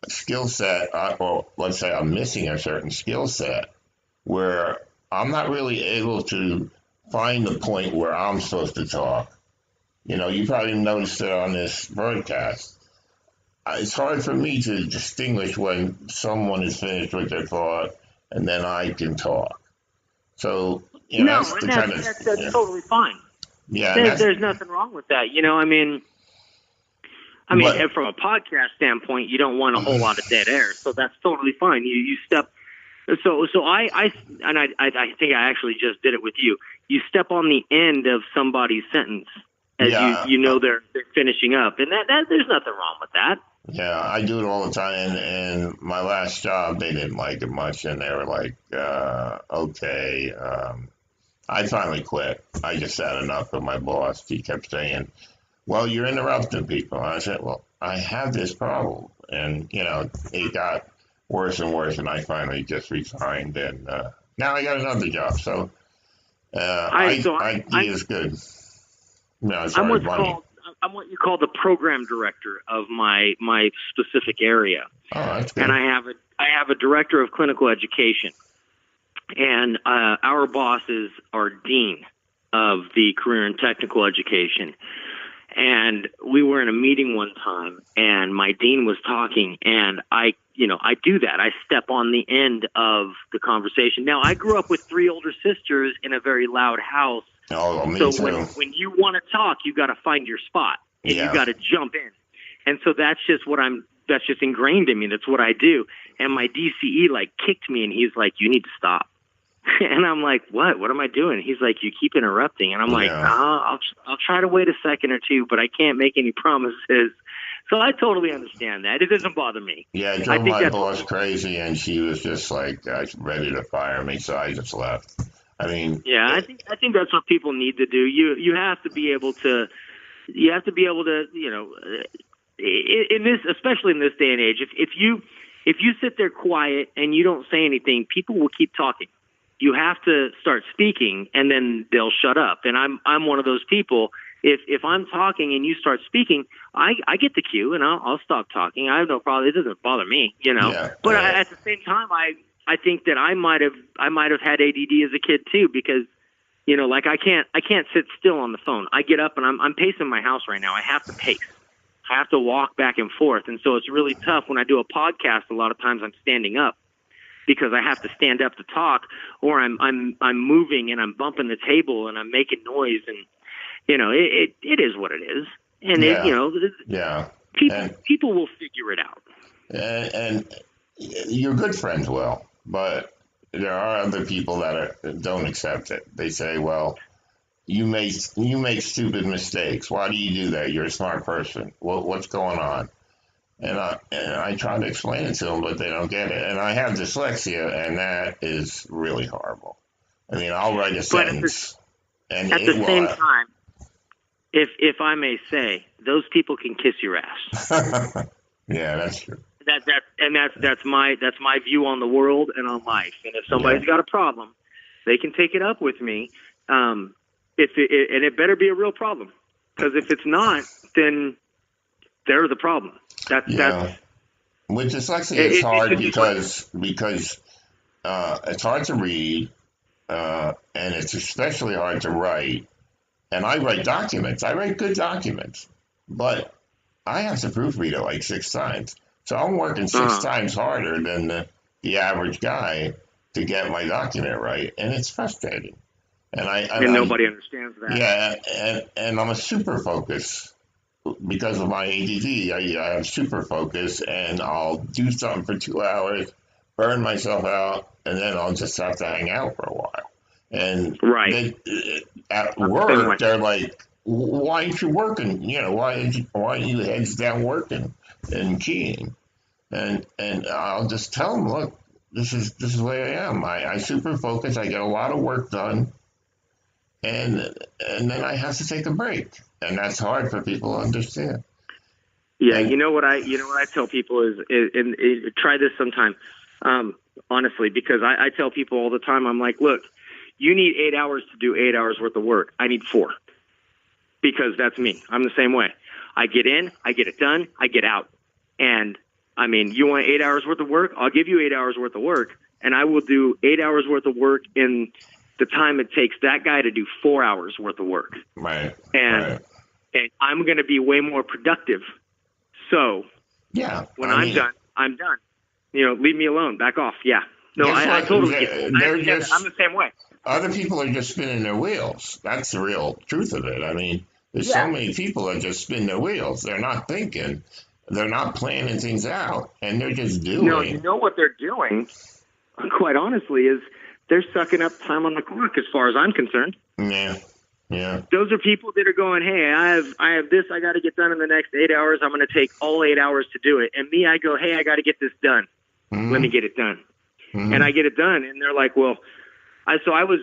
skill set, or let's say I'm missing a certain skill set, where I'm not really able to find the point where I'm supposed to talk. You know, you probably noticed it on this broadcast. It's hard for me to distinguish when someone is finished with their thought and then I can talk. So, you know, that's totally fine. Yeah, there's nothing wrong with that. You know, I mean, from a podcast standpoint, you don't want a whole lot of dead air, so that's totally fine. You step. So I think I actually just did it with you. You step on the end of somebody's sentence as you know they're finishing up, and that there's nothing wrong with that. Yeah, I do it all the time, and my last job, they didn't like it much, and they were like, okay. I finally quit. I just had enough of my boss. He kept saying, well, you're interrupting people. And I said, well, I have this problem. And, you know, it got worse and worse, and I finally just resigned, and now I got another job. So IT is good. No, I'm what you call the program director of my specific area. Oh, that's good. And I have a director of clinical education, and our boss is our dean of the career and technical education. And we were in a meeting one time, and my dean was talking, and I do that. I step on the end of the conversation. Now, I grew up with 3 older sisters in a very loud house. Oh, me so too. when you want to talk, you got to find your spot, and you got to jump in. And so that's just ingrained in me. That's what I do. And my DCE kicked me, and he's like, you need to stop. And I'm like, what? What am I doing? He's like, you keep interrupting. And I'm like, I'll try to wait a second or two, but I can't make any promises. So I totally understand that. It doesn't bother me. Yeah, it drove my boss crazy, and she was just ready to fire me, so I just left. I mean, yeah, I think that's what people need to do. You have to be able to, you know, in this, especially in this day and age, if you sit there quiet and you don't say anything, people will keep talking. You have to start speaking, and then they'll shut up. And I'm one of those people. If I'm talking and you start speaking, I get the cue, and I'll stop talking. I have no problem. It doesn't bother me, you know. Yeah, but at the same time, I think that I might have had ADD as a kid too, because, you know, I can't sit still on the phone. I get up and I'm pacing my house right now. I have to pace. I have to walk back and forth, and so it's really tough when I do a podcast. A lot of times I'm standing up, because I have to stand up to talk, or I'm moving and I'm bumping the table and I'm making noise, and you know it is what it is, and people will figure it out. And your good friends will, but there are other people that don't accept it. They say, well, you make stupid mistakes. Why do you do that? You're a smart person. What's going on? And I try to explain it to them, but they don't get it. And I have dyslexia, and that is really horrible. I mean, I'll write a sentence, and at the same time, if I may say, those people can kiss your ass. Yeah, that's true. That's my view on the world and on life. And if somebody's got a problem, they can take it up with me. And it better be a real problem, because if it's not, then they're the problem. With dyslexia, it's hard because it's hard to read, and it's especially hard to write. And I write documents. I write good documents, but I have to proofread it like 6 times. So I'm working 6 times harder than the average guy to get my document right, and it's frustrating. And nobody understands that. Yeah, and I'm a super focus. Because of my ADD, I have super focus, and I'll do something for 2 hours, burn myself out, and then I'll just have to hang out for a while. And at work, they're like, "Why aren't you working? Why aren't you heads down working and keying?" And I'll just tell them, "Look, this is the way I am. I super focus. I get a lot of work done, and then I have to take a break." And that's hard for people to understand. Yeah, you know what I tell people is try this sometime, honestly, because I tell people all the time, I'm like, look, you need 8 hours to do 8 hours worth of work. I need 4, because that's me. I'm the same way. I get in, I get it done, I get out. And I mean, you want 8 hours worth of work? I'll give you 8 hours worth of work, and I will do 8 hours worth of work in the time it takes that guy to do 4 hours worth of work. Right. And I'm going to be way more productive. So when I'm done, I'm done. Leave me alone. Back off. Yeah. No, I totally get it. I'm the same way. Other people are just spinning their wheels. That's the real truth of it. I mean, there's so many people that just spin their wheels. They're not thinking. They're not planning things out, and they're just doing. No, you know what they're doing, quite honestly, is they're sucking up time on the clock as far as I'm concerned. Yeah. Yeah. Those are people that are going, hey, I have this I got to get done in the next 8 hours. I'm going to take all 8 hours to do it. And me, I go, hey, I got to get this done. Let me get it done. And I get it done. And they're like, well, I was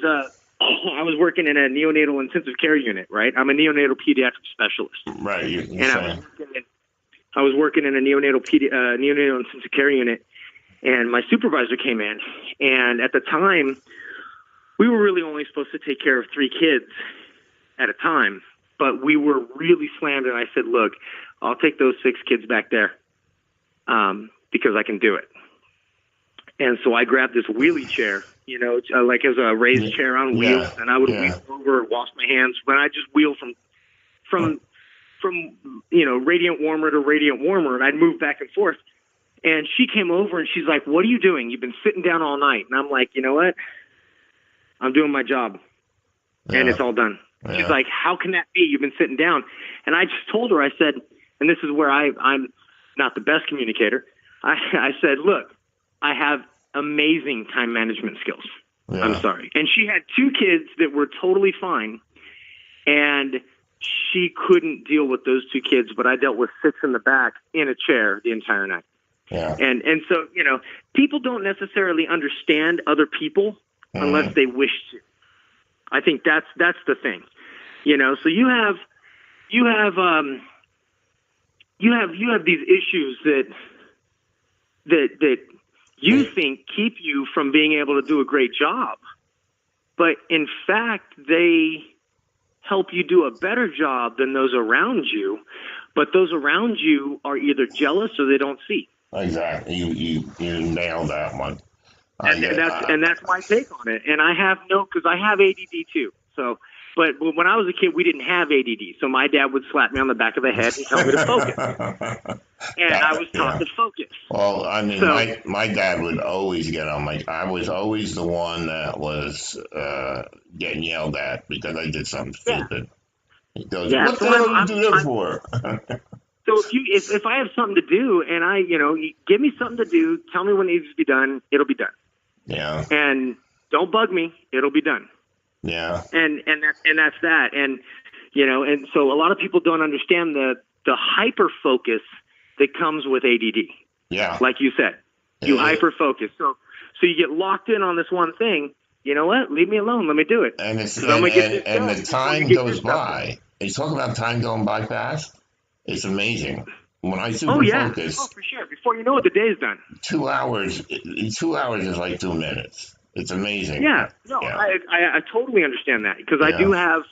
working in a neonatal intensive care unit, right? I'm a neonatal pediatric specialist. Right. I was working in a neonatal intensive care unit, and my supervisor came in. And at the time, we were really only supposed to take care of 3 kids at a time, but we were really slammed, and I said, look, I'll take those 6 kids back there because I can do it. And so I grabbed this wheelie chair, like it was a raised chair on wheels, and I would wheel over, wash my hands. When I just wheel from radiant warmer to radiant warmer, and I'd move back and forth. And she came over, and she's like, what are you doing? You've been sitting down all night. And I'm like, you know what? I'm doing my job, and it's all done. Yeah. She's like, how can that be? You've been sitting down. And I just told her, I said, and this is where I'm not the best communicator. I said, look, I have amazing time management skills. Yeah. I'm sorry. And she had 2 kids that were totally fine, and she couldn't deal with those 2 kids, but I dealt with 6 in the back in a chair the entire night. Yeah. And so, people don't necessarily understand other people unless they wish to. I think that's the thing, so you have these issues that you think keep you from being able to do a great job, but in fact, they help you do a better job than those around you, but those around you are either jealous or they don't see. Exactly. You nailed that one. And that's my take on it. And I have because I have ADD too. So, but when I was a kid, we didn't have ADD. So my dad would slap me on the back of the head and tell me to focus. And I was taught to focus. Well, I mean, my dad would always get on I was always the one that was getting yelled at because I did something stupid. He goes, what the hell did you do that for? So if I have something to do and you give me something to do, tell me when it needs to be done, it'll be done. Yeah. And don't bug me, it'll be done. Yeah. And that's that. And and so a lot of people don't understand the hyper focus that comes with ADD. Yeah. Like you said, you hyper focus. So you get locked in on this one thing. You know what? Leave me alone. Let me do it. And the time goes by. You talk about time going by fast. It's amazing. When I super focus. Oh, for sure. Before you know it, the day is done. 2 hours. 2 hours is like 2 minutes. It's amazing. Yeah. No, yeah. I totally understand that because I do have.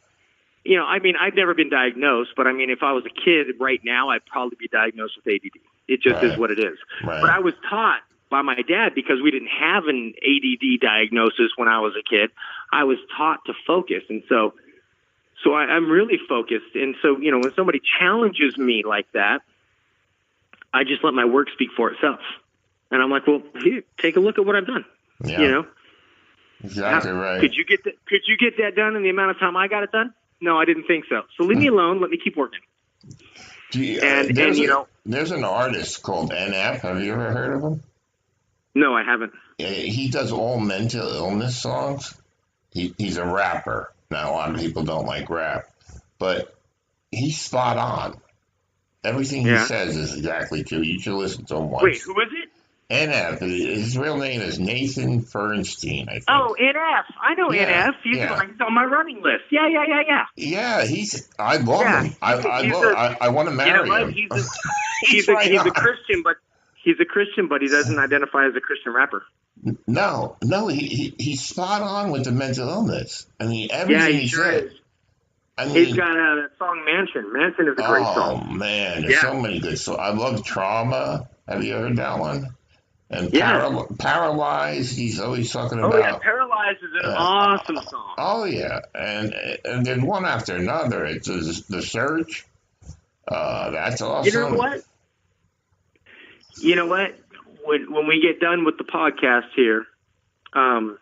I've never been diagnosed, but if I was a kid right now, I'd probably be diagnosed with ADD. It just is what it is. Right. But I was taught by my dad, because we didn't have an ADD diagnosis when I was a kid, I was taught to focus. And so I'm really focused. And so, when somebody challenges me like that, I just let my work speak for itself. And I'm like, well, here, take a look at what I've done. Yeah. Exactly right. Could you get that done in the amount of time I got it done? No, I didn't think so. So leave me alone. Let me keep working. There's an artist called NF. Have you ever heard of him? No, I haven't. He does all mental illness songs. He's a rapper. Now, a lot of people don't like rap, but he's spot on. Everything he says is exactly true. You should listen to him once. Wait, who is it? NF. His real name is Nathan Fernstein, I think. Oh, NF. I know NF. He's on my running list. Yeah. Yeah, I love him. I want to marry him. He's a Christian, but he's a Christian, but he doesn't identify as a Christian rapper. No, he's spot on with the mental illness. Everything he says. He's got that song Mansion. Mansion is a great song. Oh, man. There's so many good songs. I love Trauma. Have you heard that one? And Paralyzed, he's always talking about. Oh, yeah, Paralyzed is an awesome song. Oh, yeah. And then one after another. It's The Search. That's awesome. You know what? When we get done with the podcast here, send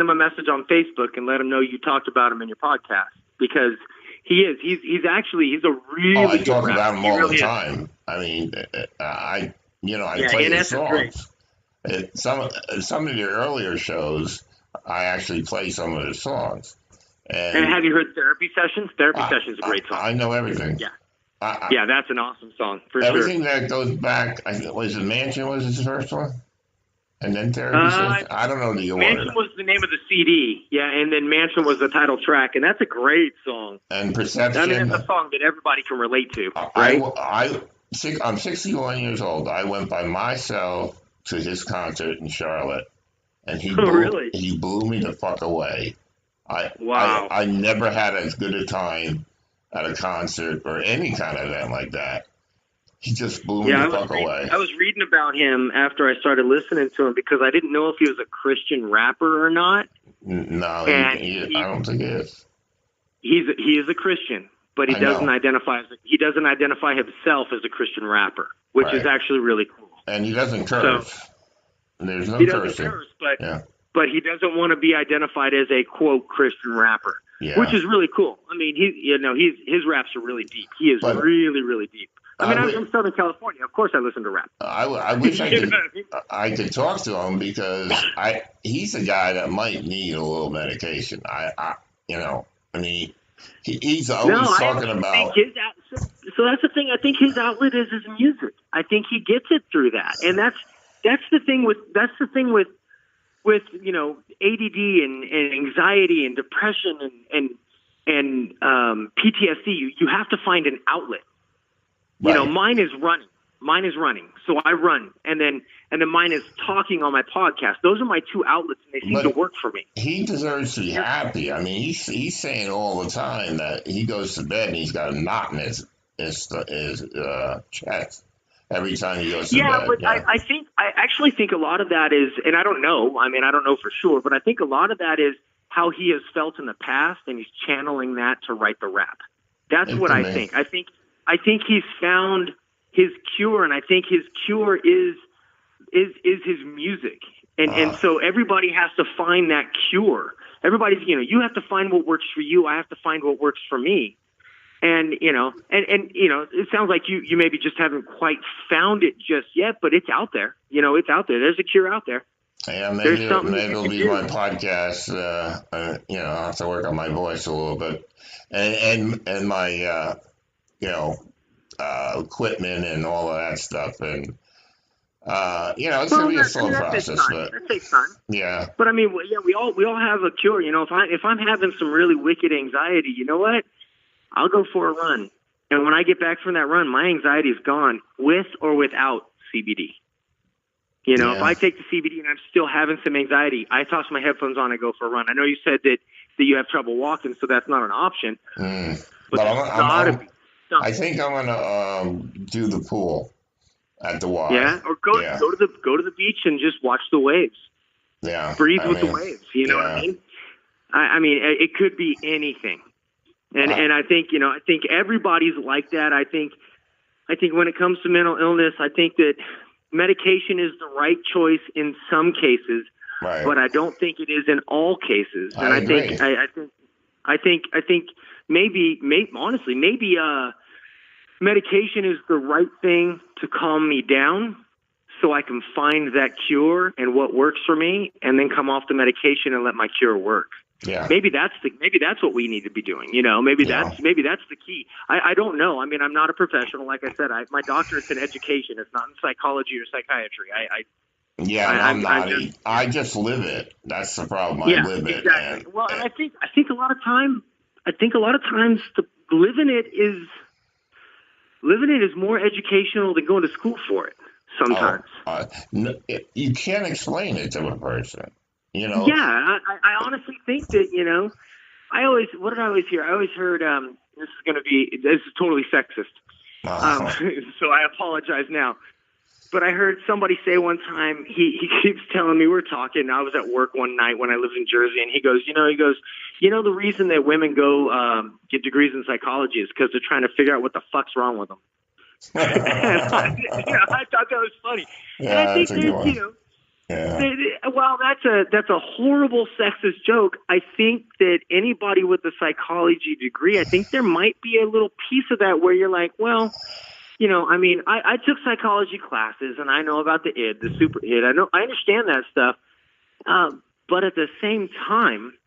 him a message on Facebook and let him know you talked about him in your podcast, because he's a really I talk good about him all really the time. I play his songs. Some of the earlier shows, I actually play some of his songs. And have you heard Therapy Sessions? Therapy Sessions is a great song. I know everything. Yeah. That's an awesome song, for sure. Everything that goes back, was it Mansion was his first one? And then Therapy Sessions? I don't know the order. Mansion was the name of the CD, and then Mansion was the title track, and that's a great song. And Perception. It's a song that everybody can relate to, right? I'm 61 years old. I went by myself to his concert in Charlotte, and he blew me the fuck away. I never had as good a time at a concert or any kind of event like that. He just blew me the fuck away. I was reading about him after I started listening to him, because I didn't know if he was a Christian rapper or not. No, I don't think he is. He is a Christian, but he doesn't identify himself as a Christian rapper, which is actually really cool. And he doesn't curse. So, there's no he cursing. Doesn't curse, but he doesn't want to be identified as a quote Christian rapper, which is really cool. His raps are really deep. He is really, really deep. I'm from Southern California. Of course, I listen to rap. I wish I could talk to him, because he's a guy that might need a little medication. He's always talking about. So that's the thing. I think his outlet is his music. I think he gets it through that, and that's the thing with ADD and anxiety and depression and PTSD. You have to find an outlet. Mine is running. So I run, and then mine is talking on my podcast. Those are my two outlets, and they seem to work for me. He deserves to be happy. He's saying all the time that he goes to bed and he's got a knot in his chest every time he goes to bed. But I actually think a lot of that is, and I don't know. I don't know for sure, but I think a lot of that is how he has felt in the past, and he's channeling that to write the rap. That's what I think. I think he's found his cure, and I think his cure is his music. And so everybody has to find that cure. Everybody's, you have to find what works for you. I have to find what works for me. And, it sounds like you maybe just haven't quite found it just yet, but it's out there. It's out there. There's a cure out there. Yeah, maybe it'll be my podcast. I'll have to work on my voice a little bit, and my equipment and all of that stuff, and it's gonna be a slow process, but that takes time. Yeah. But I mean, we all have a cure. If I'm having some really wicked anxiety, you know what? I'll go for a run, and when I get back from that run, my anxiety is gone, with or without CBD. If I take the CBD and I'm still having some anxiety, I toss my headphones on and go for a run. I know you said that you have trouble walking, so that's not an option. But I think I'm gonna do the pool at the Y. Yeah, or go to the beach and just watch the waves. Yeah, breathe with the waves. You know what I mean? I mean, it could be anything, and I think I think everybody's like that. I think when it comes to mental illness, I think that medication is the right choice in some cases, right, but I don't think it is in all cases. And I agree. I think maybe honestly, medication is the right thing to calm me down so I can find that cure and what works for me, and then come off the medication and let my cure work. Yeah. Maybe that's what we need to be doing. Maybe that's the key. I don't know. I mean, I'm not a professional. Like I said, my doctorate's in education. It's not in psychology or psychiatry. I'm not. I just live it. That's the problem. I live it. Exactly. And I think a lot of times living it is more educational than going to school for it. Sometimes. You can't explain it to a person. Yeah, I honestly think that, what did I always hear? I always heard, this is totally sexist. So I apologize now. But I heard somebody say one time, he keeps telling me, we're talking, I was at work one night when I lived in Jersey, and he goes, the reason that women go get degrees in psychology is because they're trying to figure out what the fuck's wrong with them. And I thought that was funny. Yeah, and I think while that's a horrible sexist joke, I think that anybody with a psychology degree, I think there might be a little piece of that where you're like, well, I mean, I took psychology classes and I know about the id, the super id. I understand that stuff. But at the same time,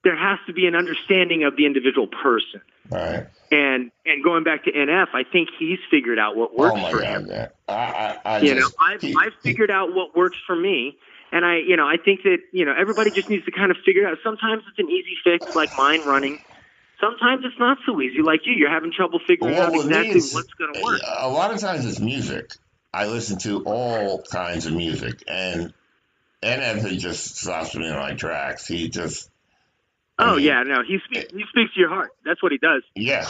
there has to be an understanding of the individual person. Right. And going back to NF, I think he's figured out what works for him. I've figured out what works for me, and I think that everybody just needs to kind of figure out. Sometimes it's an easy fix, like mine running. Sometimes it's not so easy, like you're having trouble figuring out exactly what's going to work. A lot of times it's music. I listen to all kinds of music, and NF just stops me in my tracks. He just. He speaks to your heart. That's what he does. Yeah.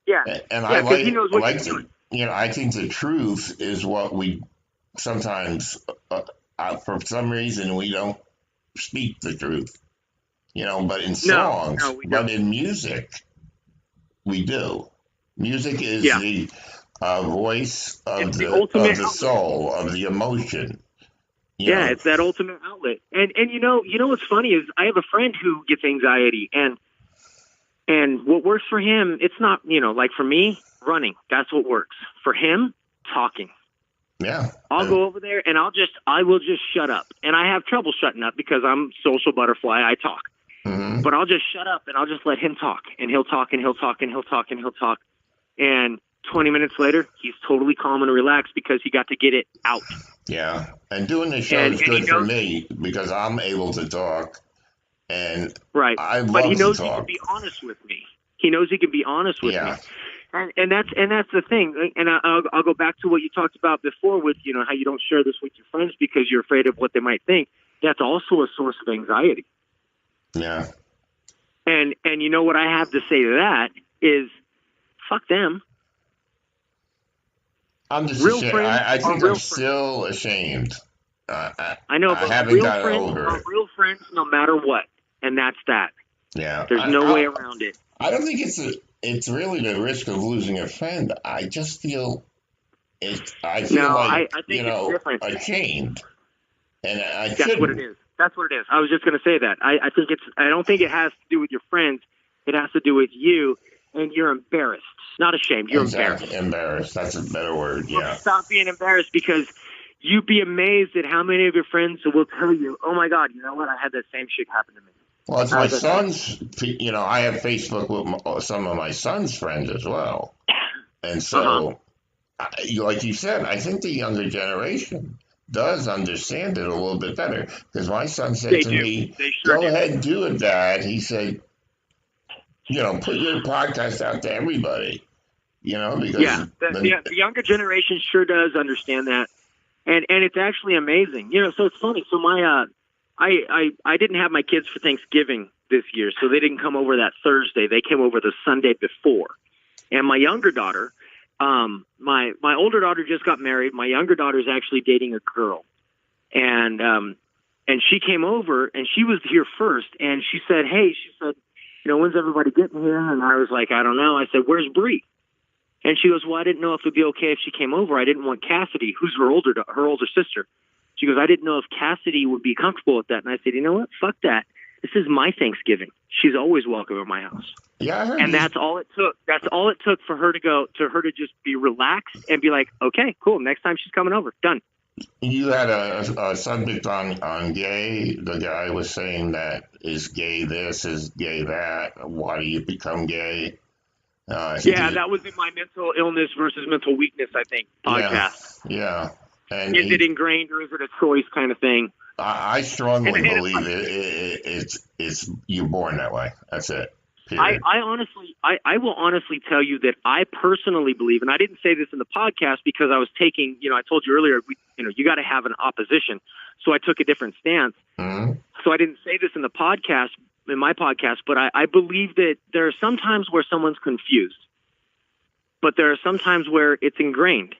Yeah. And he knows what he's doing. I think the truth is what we sometimes, for some reason, we don't speak the truth. But in songs, but in music, we do. Music is the voice of the soul, of the emotion. It's that ultimate outlet. And what's funny is I have a friend who gets anxiety, and what works for him, it's not, like for me, running. That's what works. For him, talking. Yeah. I'll go over there and I will just shut up. And I have trouble shutting up because I'm social butterfly. I talk. Mm-hmm. But I'll just shut up and I'll just let him talk, and he'll talk and he'll talk and he'll talk and he'll talk. And 20 minutes later, he's totally calm and relaxed because he got to get it out. Yeah. And doing this show is good for me because I'm able to talk. And right. I love to talk. But he knows he can be honest with me. He knows he can be honest with me. And that's the thing. And I'll go back to what you talked about before with, how you don't share this with your friends because you're afraid of what they might think. That's also a source of anxiety. Yeah. And what I have to say to that is, fuck them. I'm just ashamed. I think I'm still ashamed. I know, but I haven't gotten over it. Real friends no matter what, and that's that. Yeah. There's no way around it. I don't think it's really the risk of losing a friend. I just feel I think it's different. Ashamed. And That's what it is. That's what it is. I was just going to say that. I don't think it has to do with your friends. It has to do with you and you're embarrassed. Not ashamed. You're Exactly. embarrassed. Embarrassed. That's a better word. Well, Yeah. stop being embarrassed, because you'd be amazed at how many of your friends will tell you, "Oh my God, you know what? I had that same shit happen to me." Well, it's my son's, I have Facebook with some of my son's friends as well. And so, like you said, I think the younger generation does understand it a little bit better. Because my son said to me, "Go ahead and do it, Dad." He said, put your podcast out to everybody, because the younger generation sure does understand that. And it's actually amazing. So it's funny. So my I didn't have my kids for Thanksgiving this year, so they didn't come over that Thursday. They came over the Sunday before. And my younger daughter, my older daughter just got married. My younger daughter is actually dating a girl. And she came over, and she was here first, and she said, "When's everybody getting here?" And I was like, "I don't know." I said, "Where's Bree?" And she goes, "Well, I didn't know if it'd be okay if she came over. I didn't want Cassidy, who's her older sister." She goes, "I didn't know if Cassidy would be comfortable with that." And I said, "You know what? Fuck that. This is my Thanksgiving. She's always welcome at my house." Yeah. And that's all it took. That's all it took for her to just be relaxed and be like, "Okay, cool. Next time she's coming over. Done." You had a subject on gay. The guy was saying that is gay this, is gay that. Why do you become gay? That was in my mental illness versus mental weakness, I think, podcast. Yeah. And is it ingrained or is it a choice kind of thing? I strongly believe it's you're born that way. That's it. I will honestly tell you that I personally believe, and I didn't say this in the podcast because I was taking, I told you earlier, you got to have an opposition. So I took a different stance. Mm-hmm. So I didn't say this in my podcast, but I believe that there are some times where someone's confused, but there are some times where it's ingrained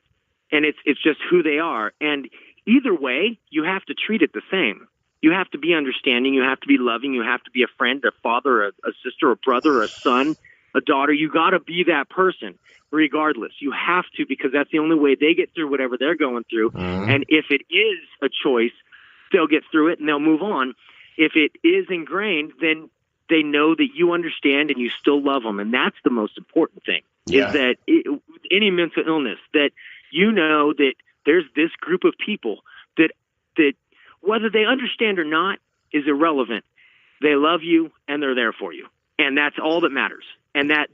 and it's just who they are. And either way, you have to treat it the same. You have to be understanding. You have to be loving. You have to be a friend, a father, a sister, a brother, a son, a daughter. You got to be that person regardless. You have to, because that's the only way they get through whatever they're going through. Mm-hmm. And if it is a choice, they'll get through it and they'll move on. If it is ingrained, then they know that you understand and you still love them. And that's the most important thing, is that with any mental illness, that that there's this group of people that whether they understand or not is irrelevant. They love you and they're there for you. And that's all that matters. And that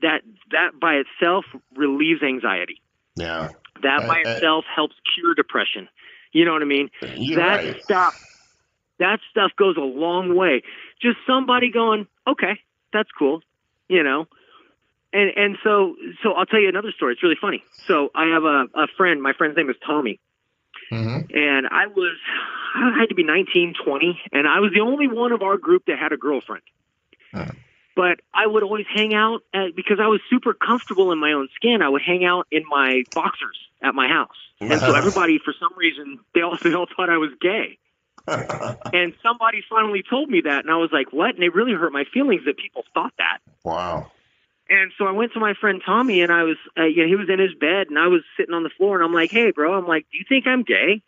by itself relieves anxiety. Yeah. That by itself helps cure depression. You know what I mean? That stuff goes a long way. Just somebody going, "Okay, that's cool," And so I'll tell you another story. It's really funny. So I have a friend. My friend's name is Tommy. Mm-hmm. And I had to be 19, 20, and I was the only one of our group that had a girlfriend. Mm. But I would always hang out because I was super comfortable in my own skin. I would hang out in my boxers at my house. And so everybody, for some reason, they all thought I was gay. And somebody finally told me that, and I was like, "What?" And it really hurt my feelings that people thought that. Wow. And so I went to my friend Tommy, and I was, he was in his bed, and I was sitting on the floor, and I'm like, "Hey, bro," I'm like, "Do you think I'm gay?"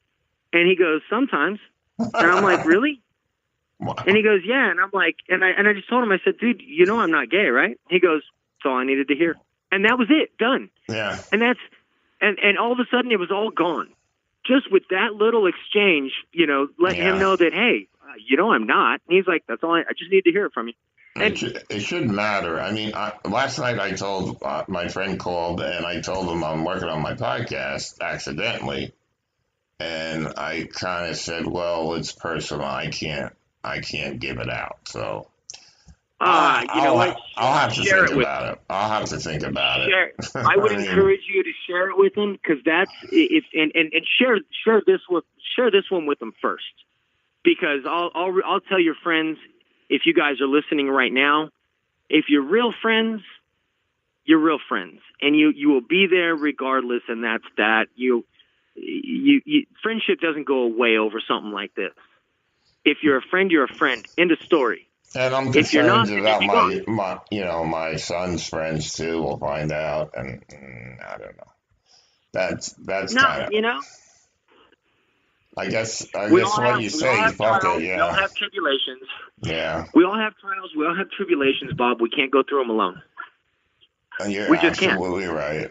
And he goes, "Sometimes." And I'm like, "Really?" Wow. And he goes, "Yeah." And I'm like, and I just told him, I said, "Dude, I'm not gay, right?" He goes, "That's all I needed to hear." And that was it, done. Yeah. And and all of a sudden it was all gone. Just with that little exchange, letting him know that, "Hey, I'm not." And he's like, "That's all I just need to hear it from you." And it shouldn't matter. I mean, last night I told my friend called, and I told him I'm working on my podcast accidentally, and I kind of said, "Well, it's personal. I can't give it out." So I'll have to think about it. I'll have to think about it. I would encourage you to share it with them, because that's and share this one with them first, because I'll tell your friends, if you guys are listening right now, if you're real friends, you're real friends, and you will be there regardless. And that's that. You friendship doesn't go away over something like this. If you're a friend, you're a friend. End of story. And I'm concerned about my son's friends too. We'll find out, and I don't know. That's kind of I guess what you say. Fuck it. Yeah. We all have tribulations. Yeah. We all have trials. We all have tribulations, Bob. We can't go through them alone. You're We just can't. absolutely right.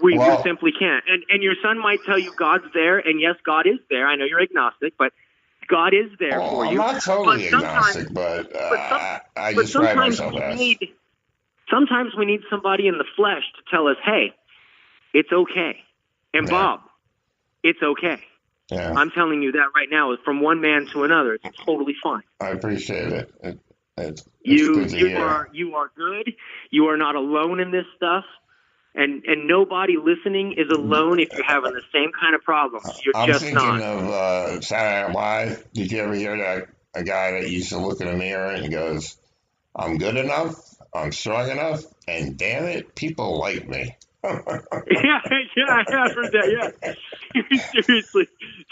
We simply can't. And your son might tell you God's there, and yes, God is there. I know you're agnostic, but God is there for I'm you. not totally But sometimes, agnostic, but I but describe sometimes myself we as. need somebody in the flesh to tell us, hey, it's okay. And Yeah. Bob, it's okay. Yeah. I'm telling you that right now, from one man to another. It's totally fine. I appreciate it. It's good to hear. You are good. You are not alone in this stuff. And nobody listening is alone if you're having the same kind of problems. You're I'm just thinking not. of Saturday Night Live. Did you ever hear that? A guy that used to look in the mirror and he goes, I'm good enough, I'm strong enough, and damn it, people like me. Yeah, I have heard that, yeah. Seriously.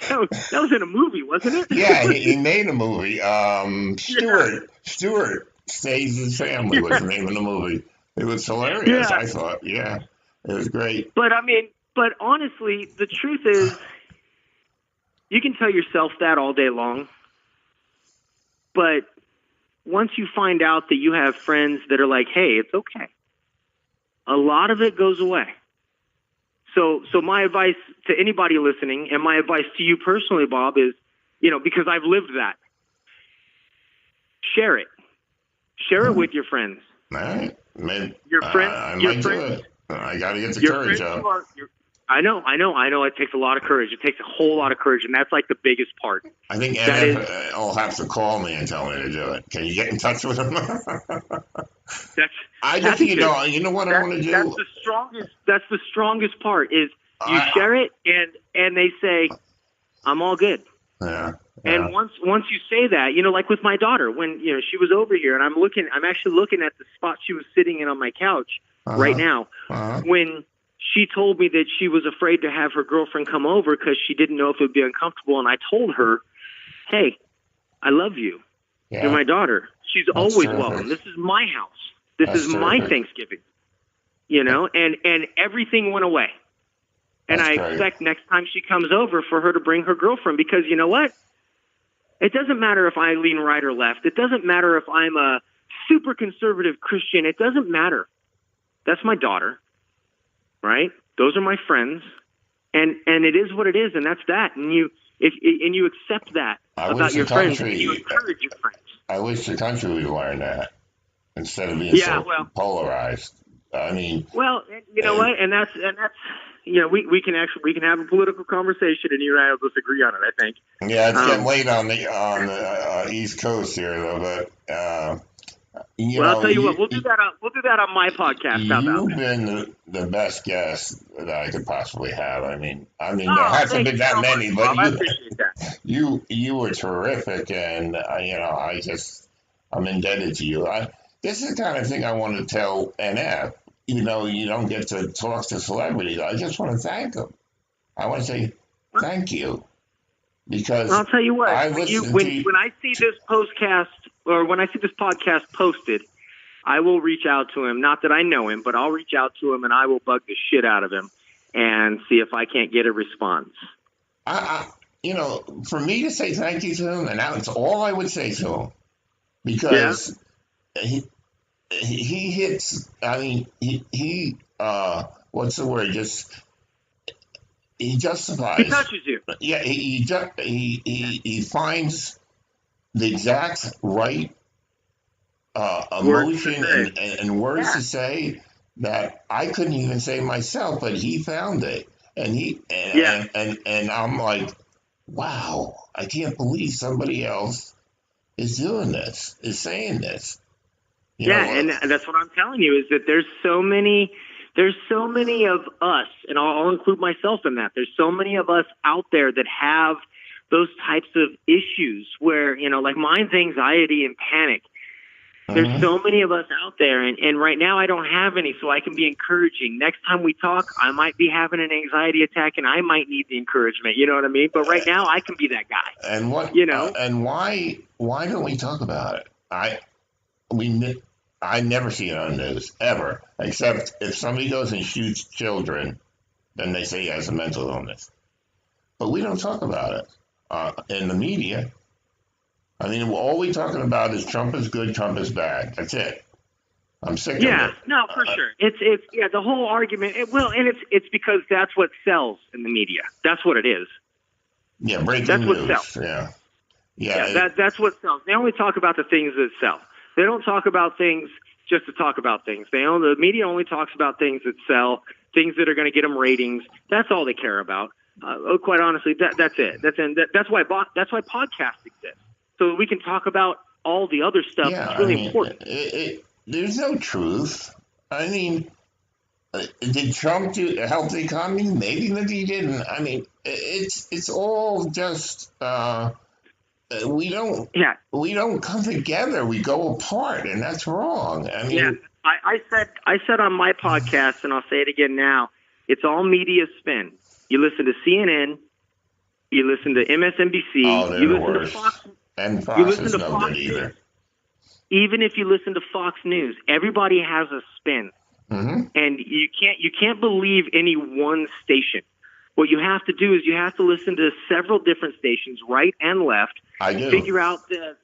That was in a movie, wasn't it? Yeah, he made a movie. Stewart Saves His Family was the name of the movie. It was hilarious, Yeah. I thought. Yeah, it was great. But honestly, the truth is, you can tell yourself that all day long. But once you find out that you have friends that are like, hey, it's okay, a lot of it goes away. So my advice to anybody listening, and my advice to you personally, Bob, is, because I've lived that, share it. Share it with your friends. All right. Your friends. I might do it. I got to get the courage up. I know. It takes a lot of courage. It takes a whole lot of courage, and that's like the biggest part. I think NF will have to call me and tell me to do it. Can you get in touch with him? You know what I want to do? That's the strongest part is you share it, and they say, I'm all good. Yeah. And once you say that, like with my daughter, when she was over here, and I'm actually looking at the spot she was sitting in on my couch right now, when she told me that she was afraid to have her girlfriend come over because she didn't know if it would be uncomfortable, and I told her, hey, I love you. Yeah. You're my daughter. She's always welcome. This is my house. This is my Thanksgiving. And everything went away. And I expect next time she comes over for her to bring her girlfriend, because you know what? It doesn't matter if I lean right or left. It doesn't matter if I'm a super conservative Christian. It doesn't matter. That's my daughter, right? Those are my friends, and it is what it is, and that's that. And you accept that about your friends, and you encourage your friends. I wish the country would learn that instead of being polarized. I mean, well, you know what, and that's we can have a political conversation, and you and I will disagree on it, I think. Yeah, it's getting late on the East Coast here, though. But I'll tell you what, we'll do that on my podcast. You've been the best guest that I could possibly have. I mean, there hasn't been that many, but I appreciate that. You were terrific, and I'm indebted to you. This is the kind of thing I want to tell NF. You don't get to talk to celebrities. I just want to thank them. I want to say thank you, because I'll tell you what. When I see this podcast, or when I see this podcast posted, I will reach out to him. Not that I know him, but I'll reach out to him and I will bug the shit out of him and see if I can't get a response. For me to say thank you to him, and that's all I would say to him, because he hits. I mean, he what's the word? He justifies. He touches you. Yeah, he finds the exact right emotion and words to say that I couldn't even say myself, but he found it, and I'm like, wow, I can't believe somebody else is doing this, is saying this. And that's what I'm telling you, is that there's so many of us, and I'll include myself in that. There's so many of us out there that have those types of issues where, like mine's anxiety and panic. There's so many of us out there, and right now I don't have any, so I can be encouraging. Next time we talk, I might be having an anxiety attack, and I might need the encouragement. You know what I mean? But right now, I can be that guy. And and why don't we talk about it? I never see it on the news ever, except if somebody goes and shoots children, then they say he has a mental illness. But we don't talk about it in the media. I mean, all we're talking about is Trump is good, Trump is bad. That's it. I'm sick of Yeah, it. no, for sure. It's the whole argument. And it's because that's what sells in the media. That's what it is. Yeah, breaking That's what news. sells. Yeah. That's what sells. They only talk about the things that sell. They don't talk about things just to talk about things. The media only talks about things that sell, things that are going to get them ratings. That's all they care about. Quite honestly, that's it. That's why podcasts exist, so we can talk about all the other stuff that's really important. There's no truth. I mean, did Trump help the economy? Maybe he didn't. I mean, it's all just we don't come together. We go apart, and that's wrong. I mean, I said on my podcast, and I'll say it again now. It's all media spin. You listen to CNN, you listen to MSNBC, you listen to Fox, and Fox you listen is to no Fox good either. News. Even if you listen to Fox News, everybody has a spin, and you can't believe any one station. What you have to do is you have to listen to several different stations, right and left. I do. Figure out the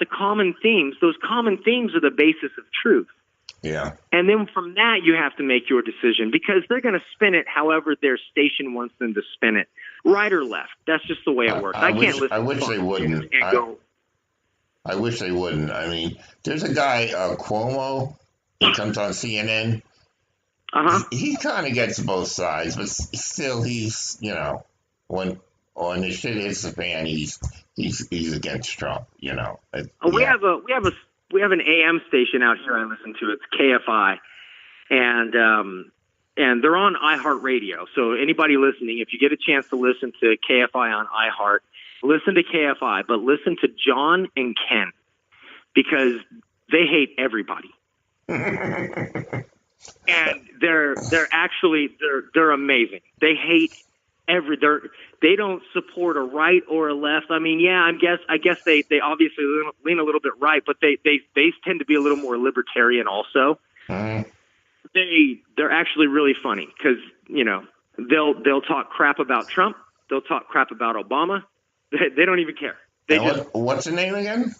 common themes. Those common themes are the basis of truth. Yeah. And then from that, you have to make your decision, because they're going to spin it however their station wants them to spin it, right or left. That's just the way it works. I can't listen. I wish they wouldn't. I wish they wouldn't. I mean, there's a guy, Cuomo. He comes on CNN. He kind of gets both sides, but still, he's when the shit hits the fan, he's against Trump. We have an AM station out here I listen to. It's KFI, and they're on iHeart Radio. So anybody listening, if you get a chance to listen to KFI on iHeart, listen to KFI, but listen to John and Ken, because they hate everybody. And they're amazing. They hate they don't support a right or a left. I mean, I guess they obviously lean a little bit right, but they tend to be a little more libertarian also. They're actually really funny, because they'll talk crap about Trump, they'll talk crap about Obama. They don't even care. What's the name again?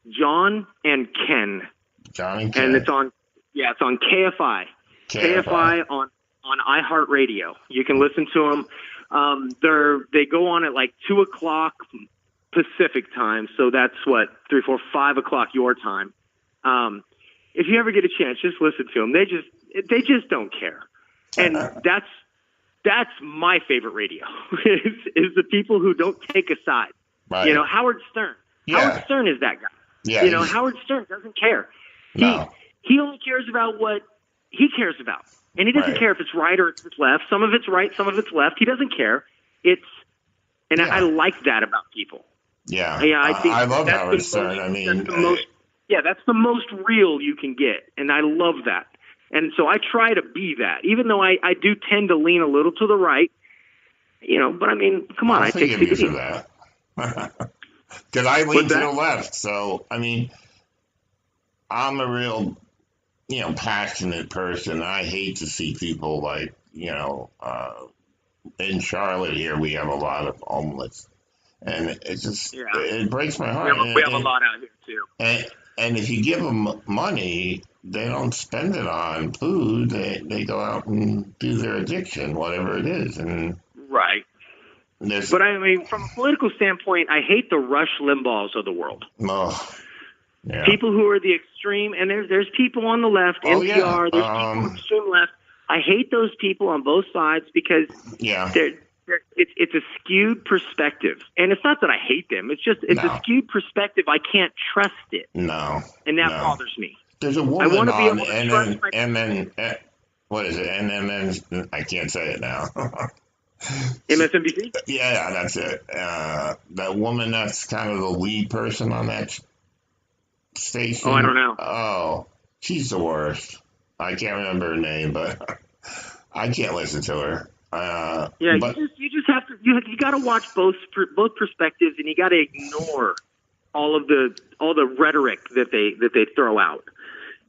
John and Ken. John and Ken. And it's on KFI. KFI on iHeartRadio. You can listen to them. They go on at like 2:00 Pacific time, so that's 3, 4, 5 o'clock your time. If you ever get a chance, just listen to them. They just don't care, and that's my favorite radio is the people who don't take a side. Right. Howard Stern. Yeah. Howard Stern is that guy. Yeah, Howard Stern doesn't care. No. He only cares about what he cares about. And he doesn't care if it's right or if it's left. Some of it's right, some of it's left. He doesn't care. I like that about people. Yeah. I think I love Howard Stern. I mean, that's the most real you can get. And I love that. And so I try to be that, even though I do tend to lean a little to the right, but I mean, come on, I take you for that. Because I lean to the left. So, I mean, I'm a real, passionate person. I hate to see people like, in Charlotte here, we have a lot of homeless. And it just, it breaks my heart. We have a lot out here, too. And if you give them money, they don't spend it on food. They go out and do their addiction, whatever it is. And right. But I mean, from a political standpoint, I hate the Rush Limbaughs of the world. Oh, yeah. People who are the extreme, and there's people on the left, NPR, there's people extreme left. I hate those people on both sides, because it's a skewed perspective. And it's not that I hate them. It's just a skewed perspective. I can't trust it. No. And that bothers me. There's a woman on NMN, what is it? NMN, I can't say it now. MSNBC? Yeah, that's it. That woman that's kind of the lead person on that station. Oh, I don't know. Oh, she's the worst. I can't remember her name, but I can't listen to her. You just have to. You got to watch both perspectives, and you got to ignore all the rhetoric that they throw out,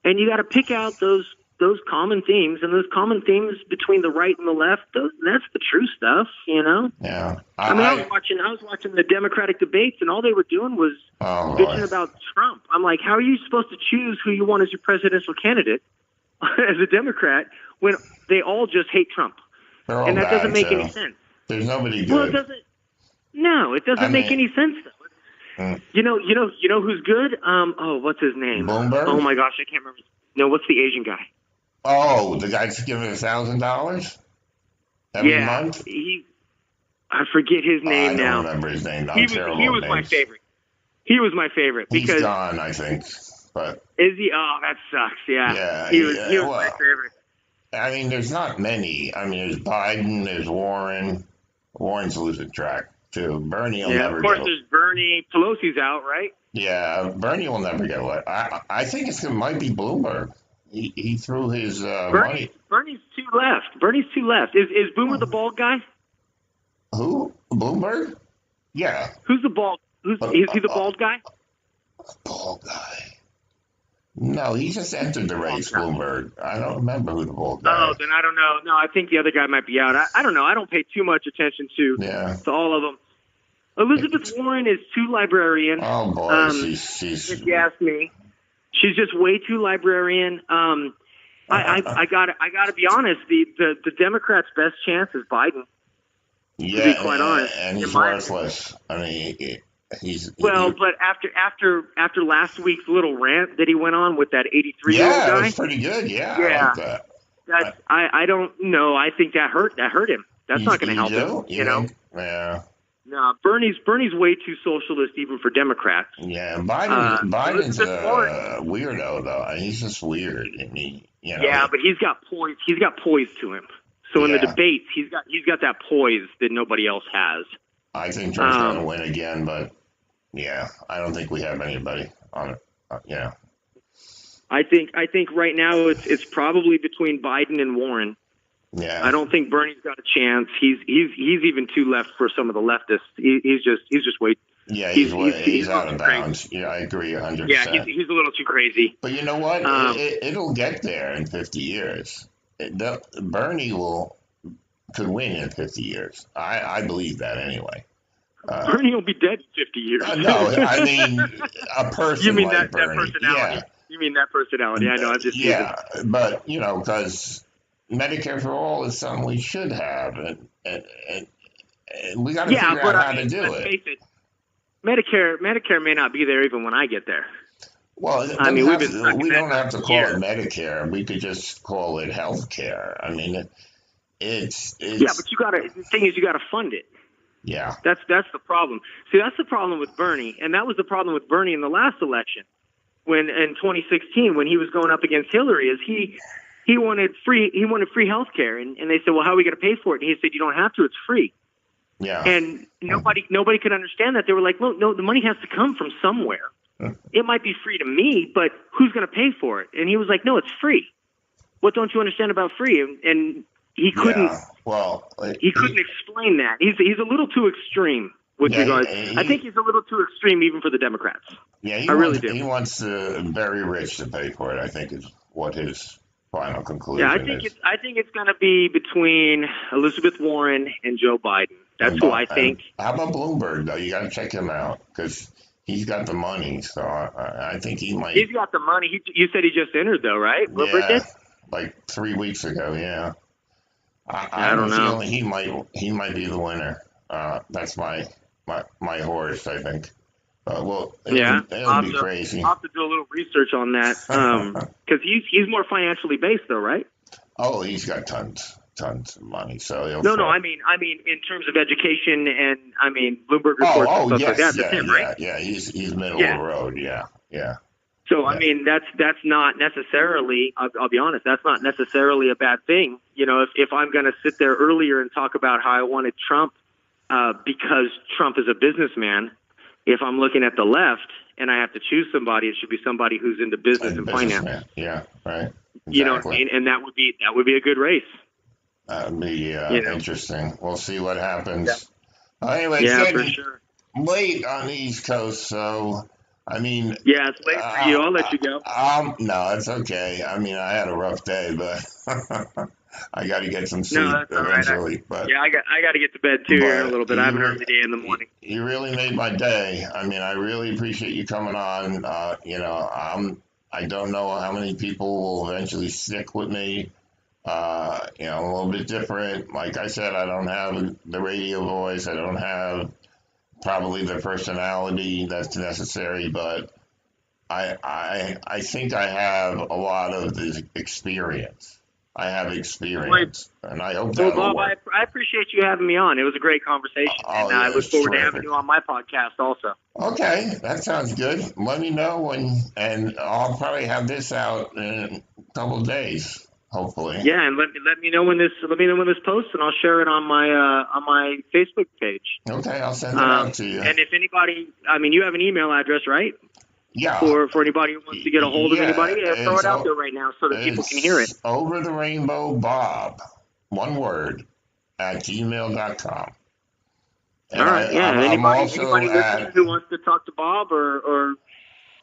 and you got to pick out those those common themes, and those common themes between the right and the left, that's the true stuff, you know? Yeah. I mean, I was watching the Democratic debates, and all they were doing was bitching about Trump. I'm like, how are you supposed to choose who you want as your presidential candidate as a Democrat when they all just hate Trump? And that doesn't make any sense. There's nobody good. Well, it doesn't. No, it doesn't make any sense, though. You know who's good? What's his name? Bloomberg? Oh my gosh, I can't remember. No, what's the Asian guy? Oh, the guy's giving $1,000 every month? I forget his name now. I don't remember his name. He was my favorite. He was my favorite because he's gone, I think. But is he? Oh, that sucks. Yeah. He was my favorite. I mean, there's not many. I mean, there's Biden, there's Warren. Warren's losing track too. Bernie will never. Of course, there's Bernie. Pelosi's out, right? Yeah, Bernie will never get what. I think it might be Bloomberg. He threw his money. Bernie's too left. Bernie's too left. Is Boomer the bald guy? Who? Bloomberg? Yeah. Who's the bald? Is he the bald guy? Bald guy. No, he just entered the race, Bloomberg. I don't remember who the bald guy is. Oh, then I don't know. No, I think the other guy might be out. I don't know. I don't pay too much attention to all of them. Elizabeth Warren is too librarian. Oh boy, she's. If you ask me, she's just way too librarian. I gotta be honest. The Democrats' best chance is Biden. Yeah, to be quite honest, and he's worthless. I mean, but after last week's little rant that he went on with that 83-year-old guy, it was pretty good. Yeah, I like that. I don't know. I think that hurt him. That's not going to help him. You know? Yeah. No, Bernie's way too socialist even for Democrats. Yeah, Biden's a weirdo though. He's just weird. I mean, Yeah, but he's got poise. He's got poise to him. So in the debates, he's got that poise that nobody else has. I think Trump's going to win again, but I don't think we have anybody on it. I think right now it's probably between Biden and Warren. Yeah. I don't think Bernie's got a chance. He's even too left for some of the leftists. He's just way. Yeah, he's out of bounds. Crazy. Yeah, I agree 100%. Yeah, he's a little too crazy. But you know what? It'll get there in 50 years. Bernie could win in 50 years. I believe that anyway. Bernie will be dead in 50 years. No, I mean a person. You mean like that personality? Yeah. You mean that personality? I know. I'm just kidding. But because Medicare for all is something we should have, and we got to figure out how to do it. Face it. Medicare may not be there even when I get there. Well, I mean, we don't have to call it Medicare. We could just call it health care. I mean, it's but the thing is, you got to fund it. Yeah, that's the problem. See, that's the problem with Bernie, and that was the problem with Bernie in the last election, when in 2016 when he was going up against Hillary, is he wanted free health care, and they said, well, how are we going to pay for it? And he said, you don't have to, it's free. Yeah, and nobody could understand that. They were like, no, the money has to come from somewhere. It might be free to me, but who's going to pay for it? And he was like, no, it's free. What don't you understand about free? And he couldn't. He couldn't explain that. He's a little too extreme with regards. I think he's a little too extreme even for the Democrats. Yeah, I really do. He wants the very rich to pay for it. I think is what his final conclusion is. I think it's going to be between Elizabeth Warren and Joe Biden. That's who I think. How about Bloomberg though? You got to check him out because he's got the money. So I think he might. He's got the money. You said he just entered though, right? Bloomberg did? Like 3 weeks ago. Yeah. I don't know. He might be the winner. That's my horse, I think. It'll be crazy. I'll have to do a little research on that because he's more financially based, though, right? Oh, he's got tons of money. So no. I mean, in terms of education, and I mean Bloomberg reports and stuff like that. That's him, right? Yeah. He's middle of the road. Yeah. So I mean, that's not necessarily. I'll be honest. That's not necessarily a bad thing. You know, if I'm going to sit there earlier and talk about how I wanted Trump because Trump is a businessman. If I'm looking at the left and I have to choose somebody, it should be somebody who's into business and finance. Yeah, right. Exactly. You know what I mean? And that would be a good race. That would be interesting. We'll see what happens. Yeah. Anyway, for sure. Late on the East Coast, so I mean, Yeah, it's late for you. I'll let you go. no, it's okay. I mean, I had a rough day, but I got to get some No, sleep that's all right. eventually. But I got to get to bed too here in a little bit. I have an early day in the you, morning. you really made my day. I mean, I really appreciate you coming on. I don't know how many people will eventually stick with me. A little bit different. Like I said, I don't have the radio voice. I don't have probably the personality that's necessary, but I think I have a lot of the experience. I have experience, and I hope Well, that'll Bob, work. I appreciate you having me on. It was a great conversation, Oh and I yeah, look it's forward to having terrific. you on my podcast also. Okay, that sounds good. Let me know when, and I'll probably have this out in a couple of days, hopefully. Yeah, and let me know when this posts, and I'll share it on my Facebook page. Okay, I'll send it out to you. And if anybody, I mean, you have an email address, right? Yeah. For anybody who wants to get a hold of anybody, throw It's it out there right now so that people can hear it. Over the Rainbow Bob, one word, at gmail.com. And All right, yeah. I'm Anybody at, listening who wants to talk to Bob or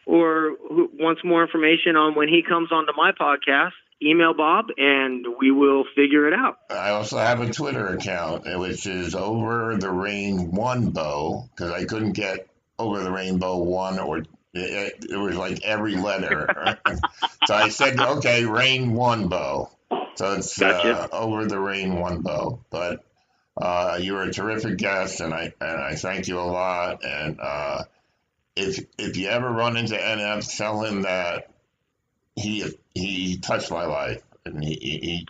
who wants more information on when he comes onto my podcast, email Bob and we will figure it out. I also have a Twitter account, which is Over the Rain One Bow, because I couldn't get Over the Rainbow One, or it was like every letter. So I said, okay, Rain One Bow. So it's Gotcha. Over the Rain One Bow. But you were a terrific guest, and I thank you a lot. And if you ever run into NF, tell him that he touched my life, and he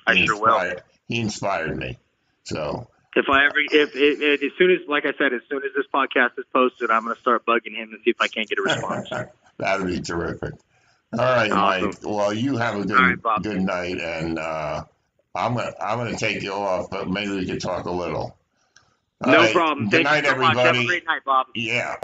inspired me. So if as soon as, like I said, as soon as this podcast is posted, I'm going to start bugging him and see if I can't get a response. That'd be terrific. All right, awesome. Mike. Well, you have a good night, and I'm gonna take you off, but maybe we could talk a little. No problem. Good night, Thank you so much. everybody. Have a great night, Bob. Yeah.